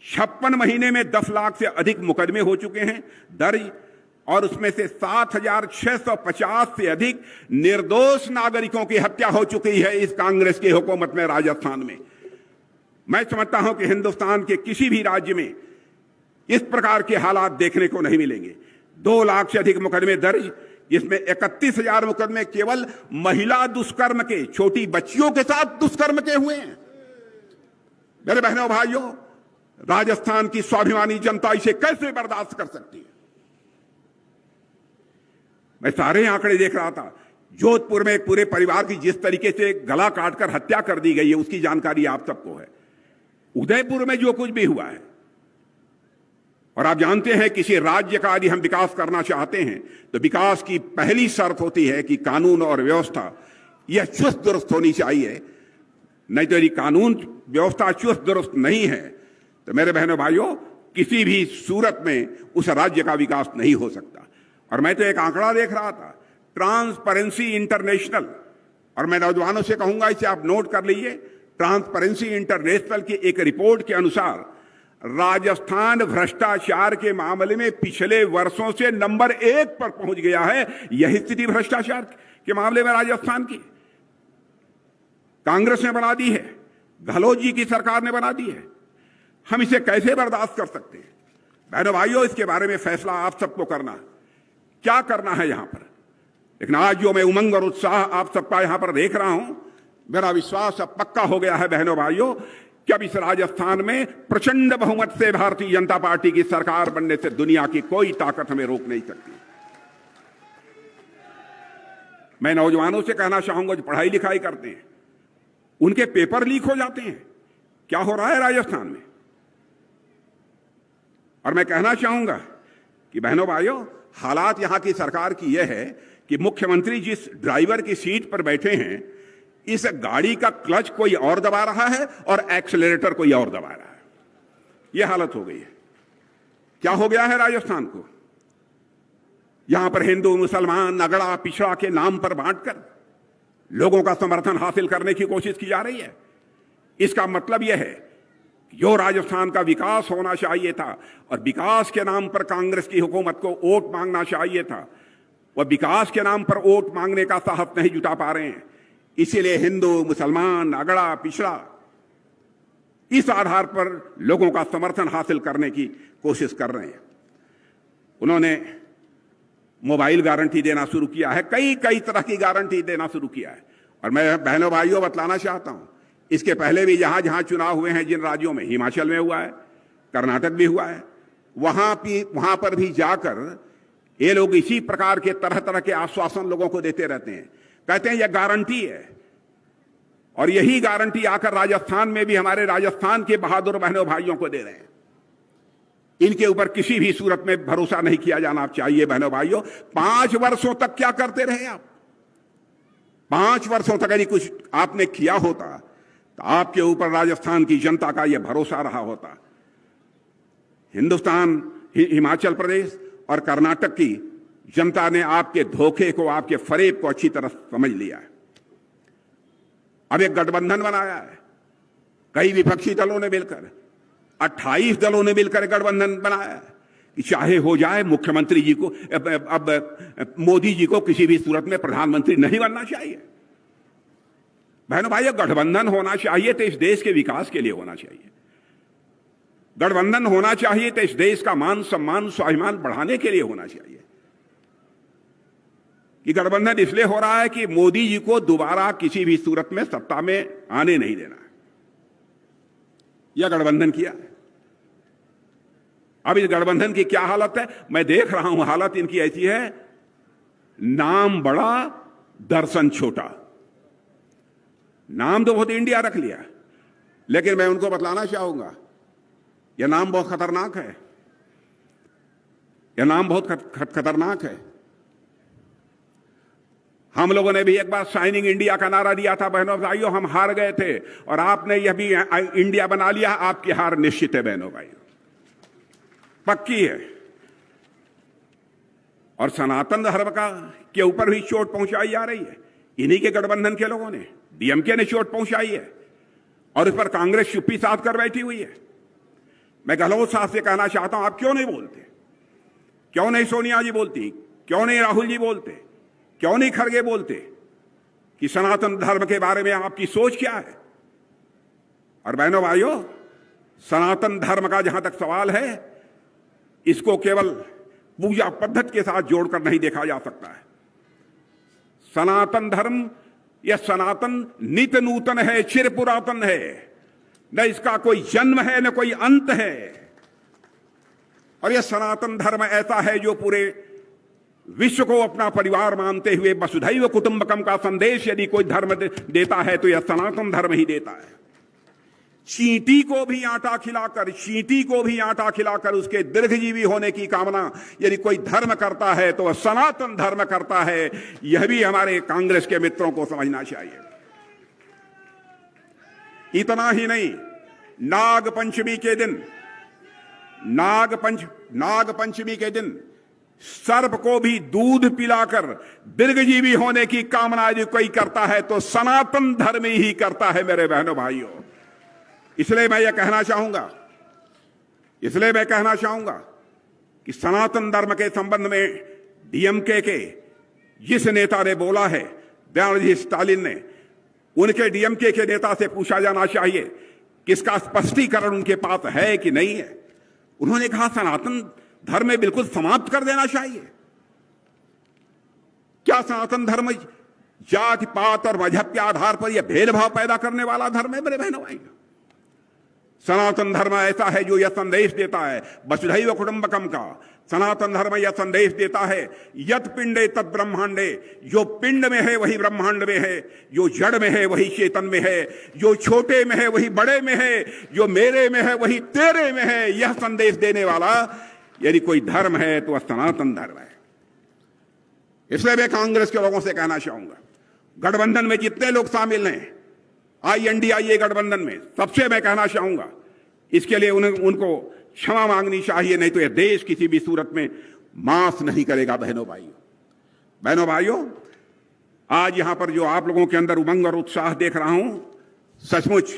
56 महीने में 10 लाख से अधिक मुकदमे हो चुके हैं दर्ज, और उसमें से 7,650 से अधिक निर्दोष नागरिकों की हत्या हो चुकी है इस कांग्रेस की हुकूमत में राजस्थान में। मैं समझता हूं कि हिंदुस्तान के किसी भी राज्य में इस प्रकार के हालात देखने को नहीं मिलेंगे। 2 लाख से अधिक मुकदमे दर्ज, जिसमें 31,000 मुकदमे केवल महिला दुष्कर्म के, छोटी बच्चियों के साथ दुष्कर्म के हुए हैं। मेरे बहनों भाइयों, राजस्थान की स्वाभिमानी जनता इसे कैसे बर्दाश्त कर सकती है? मैं सारे आंकड़े देख रहा था। जोधपुर में एक पूरे परिवार की जिस तरीके से गला काटकर हत्या कर दी गई है, उसकी जानकारी आप सबको है। उदयपुर में जो कुछ भी हुआ है, और आप जानते हैं किसी राज्य का यदि हम विकास करना चाहते हैं तो विकास की पहली शर्त होती है कि कानून और व्यवस्था यह चुस्त दुरुस्त होनी चाहिए। नहीं तो यदि कानून व्यवस्था चुस्त दुरुस्त नहीं है तो मेरे बहनों भाइयों, किसी भी सूरत में उस राज्य का विकास नहीं हो सकता। और मैं तो एक आंकड़ा देख रहा था, ट्रांसपेरेंसी इंटरनेशनल, और मैं नौजवानों से कहूंगा इसे आप नोट कर लीजिए। ट्रांसपेरेंसी इंटरनेशनल की एक रिपोर्ट के अनुसार राजस्थान भ्रष्टाचार के मामले में पिछले वर्षों से नंबर 1 पर पहुंच गया है। यही स्थिति भ्रष्टाचार के मामले में राजस्थान की कांग्रेस ने बना दी है, गहलोत जी की सरकार ने बना दी है। हम इसे कैसे बर्दाश्त कर सकते हैं? बहनों भाइयों, इसके बारे में फैसला आप सबको करना है, क्या करना है यहां पर। लेकिन आज जो मैं उमंग और उत्साह आप सबका यहां पर देख रहा हूं, मेरा विश्वास अब पक्का हो गया है बहनों भाइयों कि अब इस राजस्थान में प्रचंड बहुमत से भारतीय जनता पार्टी की सरकार बनने से दुनिया की कोई ताकत हमें रोक नहीं सकती। मैं नौजवानों से कहना चाहूंगा जो पढ़ाई लिखाई करते हैं, उनके पेपर लीक हो जाते हैं। क्या हो रहा है राजस्थान में? और मैं कहना चाहूंगा कि बहनों भाइयों, हालात यहां की सरकार की यह है कि मुख्यमंत्री जिस ड्राइवर की सीट पर बैठे हैं, इस गाड़ी का क्लच कोई और दबा रहा है और एक्सेलरेटर कोई और दबा रहा है। यह हालत हो गई है। क्या हो गया है राजस्थान को? यहां पर हिंदू, मुसलमान, अगड़ा, पिछड़ा के नाम पर बांटकर लोगों का समर्थन हासिल करने की कोशिश की जा रही है। इसका मतलब यह है कि जो राजस्थान का विकास होना चाहिए था और विकास के नाम पर कांग्रेस की हुकूमत को वोट मांगना चाहिए था, वह विकास के नाम पर वोट मांगने का साहस नहीं जुटा पा रहे हैं। इसीलिए हिंदू, मुसलमान, अगड़ा, पिछड़ा इस आधार पर लोगों का समर्थन हासिल करने की कोशिश कर रहे हैं। उन्होंने मोबाइल गारंटी देना शुरू किया है, कई तरह की गारंटी देना शुरू किया है। और मैं बहनों भाइयों बतलाना चाहता हूं, इसके पहले भी जहां जहां चुनाव हुए हैं, जिन राज्यों में, हिमाचल में हुआ है, कर्नाटक भी हुआ है, वहां पर भी जाकर ये लोग इसी प्रकार के तरह तरह के आश्वासन लोगों को देते रहते हैं। कहते हैं यह गारंटी है, और यही गारंटी आकर राजस्थान में भी हमारे राजस्थान के बहादुर बहनों भाइयों को दे रहे हैं। इनके ऊपर किसी भी सूरत में भरोसा नहीं किया जाना चाहिए बहनों भाइयों। 5 वर्षों तक क्या करते रहे आप? 5 वर्षों तक यदि कुछ आपने किया होता तो आपके ऊपर राजस्थान की जनता का यह भरोसा रहा होता। हिंदुस्तान, हिमाचल प्रदेश और कर्नाटक की जनता ने आपके धोखे को, आपके फरेब को अच्छी तरह समझ लिया है। अब एक गठबंधन बनाया है, कई विपक्षी दलों ने मिलकर, 28 दलों ने मिलकर गठबंधन बनाया है कि चाहे हो जाए, मुख्यमंत्री जी को, अब मोदी जी को किसी भी सूरत में प्रधानमंत्री नहीं बनना चाहिए। बहनों भाइयों, गठबंधन होना चाहिए तो इस देश के विकास के लिए होना चाहिए। गठबंधन होना चाहिए तो इस देश का मान सम्मान, स्वाभिमान बढ़ाने के लिए होना चाहिए। कि गठबंधन इसलिए हो रहा है कि मोदी जी को दोबारा किसी भी सूरत में सत्ता में आने नहीं देना है, यह गठबंधन किया है। अब इस गठबंधन की क्या हालत है मैं देख रहा हूं। हालत इनकी ऐसी है, नाम बड़ा दर्शन छोटा। नाम तो बहुत इंडिया रख लिया, लेकिन मैं उनको बतलाना चाहूंगा यह नाम बहुत खतरनाक है। यह नाम बहुत खतरनाक है। हम लोगों ने भी एक बार शाइनिंग इंडिया का नारा दिया था बहनों भाइयों, हम हार गए थे, और आपने यह भी इंडिया बना लिया। आपकी हार निश्चित है बहनों भाइयों, पक्की है। और सनातन धर्म का के ऊपर भी चोट पहुंचाई जा रही है। इन्हीं के गठबंधन के लोगों ने, डीएमके ने चोट पहुंचाई है और इस पर कांग्रेस चुप्पी साध कर बैठी हुई है। मैं गहलोत साहब से कहना चाहता हूं, आप क्यों नहीं बोलते? क्यों नहीं सोनिया जी बोलती? क्यों नहीं राहुल जी बोलते? क्यों नहीं खड़गे बोलते कि सनातन धर्म के बारे में आपकी सोच क्या है? और बहनों भाइयों, सनातन धर्म का जहां तक सवाल है, इसको केवल पूजा पद्धति के साथ जोड़कर नहीं देखा जा सकता है। सनातन धर्म यह सनातन नित्य नूतन है, चिर पुरातन है, न इसका कोई जन्म है न कोई अंत है। और यह सनातन धर्म ऐसा है जो पूरे विश्व को अपना परिवार मानते हुए वसुधैव कुटुंबकम का संदेश यदि कोई धर्म देता है तो यह सनातन धर्म ही देता है। चींटी को भी आटा खिलाकर उसके दीर्घजीवी होने की कामना यदि कोई धर्म करता है तो वह सनातन धर्म करता है। यह भी हमारे कांग्रेस के मित्रों को समझना चाहिए। इतना ही नहीं, नाग पंचमी के दिन सर्प को भी दूध पिलाकर दीर्घजीवी होने की कामना यदि कोई करता है तो सनातन धर्म ही करता है मेरे बहनों भाइयों। इसलिए मैं कहना चाहूंगा कि सनातन धर्म के संबंध में डीएमके के जिस नेता ने बोला है, दयानिधि स्टालिन ने, उनके डीएमके के नेता से पूछा जाना चाहिए कि इसका स्पष्टीकरण उनके पास है कि नहीं है। उन्होंने कहा सनातन धर्म में बिल्कुल समाप्त कर देना चाहिए। क्या सनातन धर्म जाति पात और मजहब के आधार पर यह भेदभाव पैदा करने वाला धर्म है? मेरे बहनों भाई, सनातन धर्म ऐसा है जो यह संदेश देता है वसुधैव कुटुंबकम का। सनातन धर्म यह संदेश देता है यत पिंडे तत् ब्रह्मांडे, जो पिंड में है वही ब्रह्मांड में है, जो जड़ में है वही चेतन में है, जो छोटे में है वही बड़े में है, जो मेरे में है वही तेरे में है। यह संदेश देने वाला यदि कोई धर्म है तो वह सनातन धर्म है। इसलिए मैं कांग्रेस के लोगों से कहना चाहूंगा, गठबंधन में जितने लोग शामिल हैं, INDIA गठबंधन में, सबसे मैं कहना चाहूंगा इसके लिए उनको क्षमा मांगनी चाहिए, नहीं तो यह देश किसी भी सूरत में माफ नहीं करेगा। बहनों भाइयों, आज यहां पर जो आप लोगों के अंदर उमंग और उत्साह देख रहा हूं, सचमुच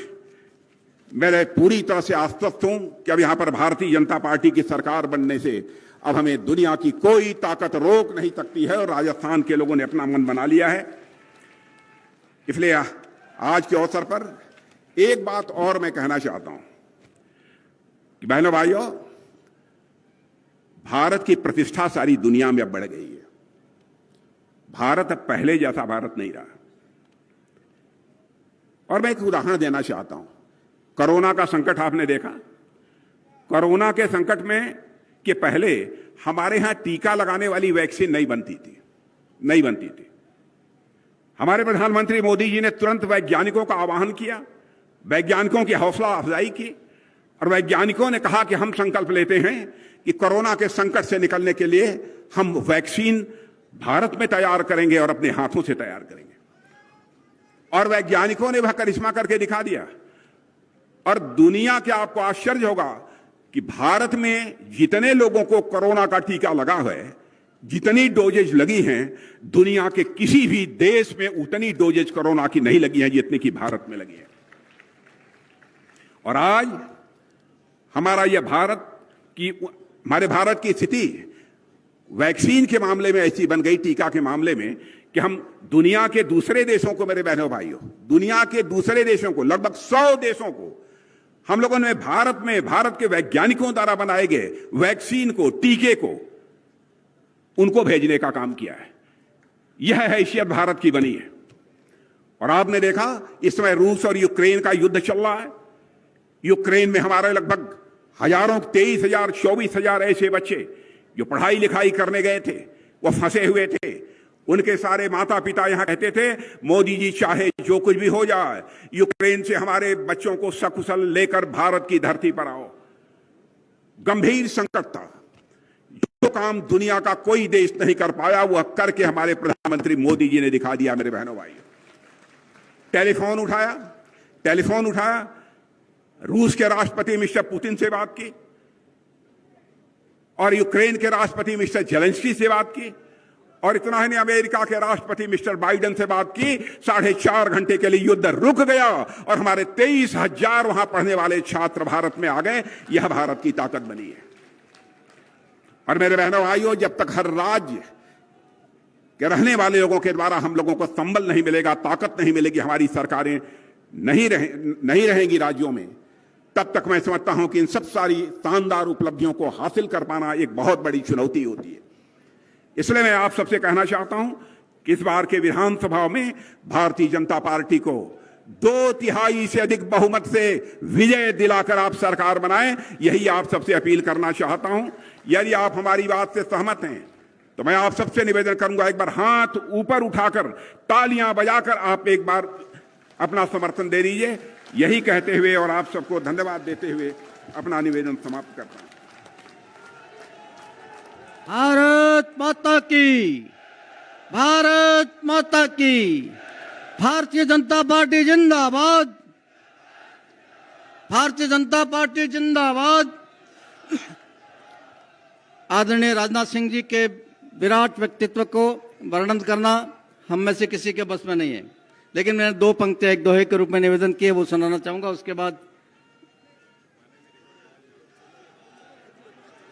मैं पूरी तरह से आश्वस्त हूं कि अब यहां पर भारतीय जनता पार्टी की सरकार बनने से अब हमें दुनिया की कोई ताकत रोक नहीं सकती है और राजस्थान के लोगों ने अपना मन बना लिया है। इसलिए आज के अवसर पर एक बात और मैं कहना चाहता हूं कि बहनों भाइयों, भारत की प्रतिष्ठा सारी दुनिया में अब बढ़ गई है। भारत अब पहले जैसा भारत नहीं रहा। और मैं एक उदाहरण देना चाहता हूं। कोरोना का संकट आपने देखा। कोरोना के संकट में के पहले हमारे यहां टीका लगाने वाली वैक्सीन नहीं बनती थी। हमारे प्रधानमंत्री मोदी जी ने तुरंत वैज्ञानिकों का आह्वान किया, वैज्ञानिकों की हौसला अफजाई की और वैज्ञानिकों ने कहा कि हम संकल्प लेते हैं कि कोरोना के संकट से निकलने के लिए हम वैक्सीन भारत में तैयार करेंगे और अपने हाथों से तैयार करेंगे। और वैज्ञानिकों ने वह करिश्मा करके दिखा दिया। और दुनिया के आपको आश्चर्य होगा कि भारत में जितने लोगों को कोरोना का टीका लगा है, जितनी डोजेज लगी हैं, दुनिया के किसी भी देश में उतनी डोजेज कोरोना की नहीं लगी है जितनी की भारत में लगी है। और आज हमारे भारत की स्थिति वैक्सीन के मामले में ऐसी बन गई, टीका के मामले में, कि हम दुनिया के दूसरे देशों को, मेरे बहनों भाइयों, दुनिया के दूसरे देशों को, लगभग 100 देशों को हम लोगों ने भारत के वैज्ञानिकों द्वारा बनाए गए वैक्सीन को, टीके को, उनको भेजने का काम किया है। यह हैसियत भारत की बनी है। और आपने देखा इस समय रूस और यूक्रेन का युद्ध चल रहा है। यूक्रेन में हमारे लगभग हजारों, 23,000, 24,000 ऐसे बच्चे जो पढ़ाई लिखाई करने गए थे, वो फंसे हुए थे। उनके सारे माता पिता यहां कहते थे मोदी जी चाहे जो कुछ भी हो जाए, यूक्रेन से हमारे बच्चों को सकुशल लेकर भारत की धरती पर आओ। गंभीर संकट था। जो काम दुनिया का कोई देश नहीं कर पाया वह करके हमारे प्रधानमंत्री मोदी जी ने दिखा दिया। मेरे बहनों भाई, टेलीफोन उठाया, रूस के राष्ट्रपति मिस्टर पुतिन से बात की और यूक्रेन के राष्ट्रपति मिस्टर जेलेंस्की से बात की, और इतना ही नहीं, अमेरिका के राष्ट्रपति मिस्टर बाइडेन से बात की। 4.5 घंटे के लिए युद्ध रुक गया और हमारे 23,000 वहां पढ़ने वाले छात्र भारत में आ गए। यह भारत की ताकत बनी है। और मेरे बहनों भाइयों, जब तक हर राज्य के रहने वाले लोगों के द्वारा हम लोगों को संबल नहीं मिलेगा, ताकत नहीं मिलेगी, हमारी सरकारें नहीं रहेंगी राज्यों में, तब तक मैं समझता हूं कि इन सब सारी शानदार उपलब्धियों को हासिल कर पाना एक बहुत बड़ी चुनौती होती है। इसलिए मैं आप सबसे कहना चाहता हूं कि इस बार के विधानसभा में भारतीय जनता पार्टी को 2/3 से अधिक बहुमत से विजय दिलाकर आप सरकार बनाएं, यही आप सबसे अपील करना चाहता हूं। यदि आप हमारी बात से सहमत हैं तो मैं आप सबसे निवेदन करूंगा, एक बार हाथ ऊपर उठाकर तालियां बजाकर आप एक बार अपना समर्थन दे दीजिए। यही कहते हुए और आप सबको धन्यवाद देते हुए अपना निवेदन समाप्त करता हूं। भारत माता की, भारत माता की, भारतीय जनता पार्टी जिंदाबाद, भारतीय जनता पार्टी जिंदाबाद। आदरणीय राजनाथ सिंह जी के विराट व्यक्तित्व को वर्णन करना हम में से किसी के बस में नहीं है, लेकिन मैंने 2 पंक्तियां एक दोहे के रूप में निवेदन किए, वो सुनाना चाहूंगा।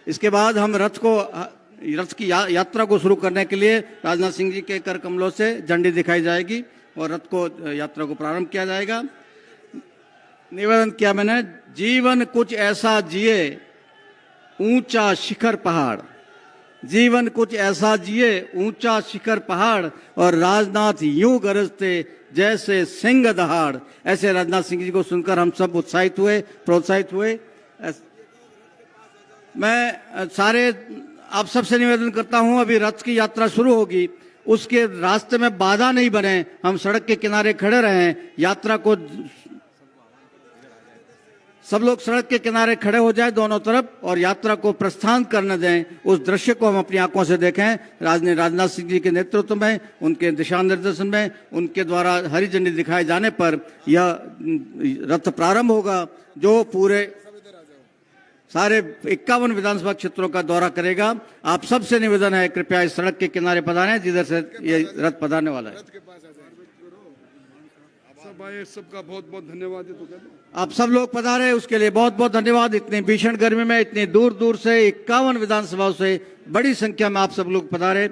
इसके बाद हम रथ की यात्रा को शुरू करने के लिए राजनाथ सिंह जी के कर कमलों से झंडी दिखाई जाएगी और रथ को यात्रा को प्रारंभ किया जाएगा। निवेदन किया मैंने, जीवन कुछ ऐसा जिए ऊंचा शिखर पहाड़, जीवन कुछ ऐसा जिए ऊंचा शिखर पहाड़, और राजनाथ यूं गरजते जैसे सिंह दहाड़। ऐसे राजनाथ सिंह जी को सुनकर हम सब उत्साहित हुए, प्रोत्साहित हुए। मैं सारे आप सबसे निवेदन करता हूं, अभी रथ की यात्रा शुरू होगी, उसके रास्ते में बाधा नहीं बने, हम सड़क के किनारे खड़े रहें। यात्रा को सब लोग सड़क के किनारे खड़े हो जाए दोनों तरफ और यात्रा को प्रस्थान करने दें। उस दृश्य को हम अपनी आंखों से देखें। राजनाथ सिंह जी के नेतृत्व में, उनके दिशा निर्देशन में, उनके द्वारा हरी झंडी दिखाए जाने पर यह रथ प्रारंभ होगा, जो पूरे सारे 51 विधानसभा क्षेत्रों का दौरा करेगा। आप सबसे निवेदन है, कृपया इस सड़क के किनारे पधारें जिधर से ये रथ पधारने वाला है। सबका बहुत बहुत धन्यवाद है। तो आप सब लोग पधारे, उसके लिए बहुत बहुत धन्यवाद। इतनी भीषण गर्मी में इतनी दूर दूर से 51 विधानसभाओं से बड़ी संख्या में आप सब लोग पधारे।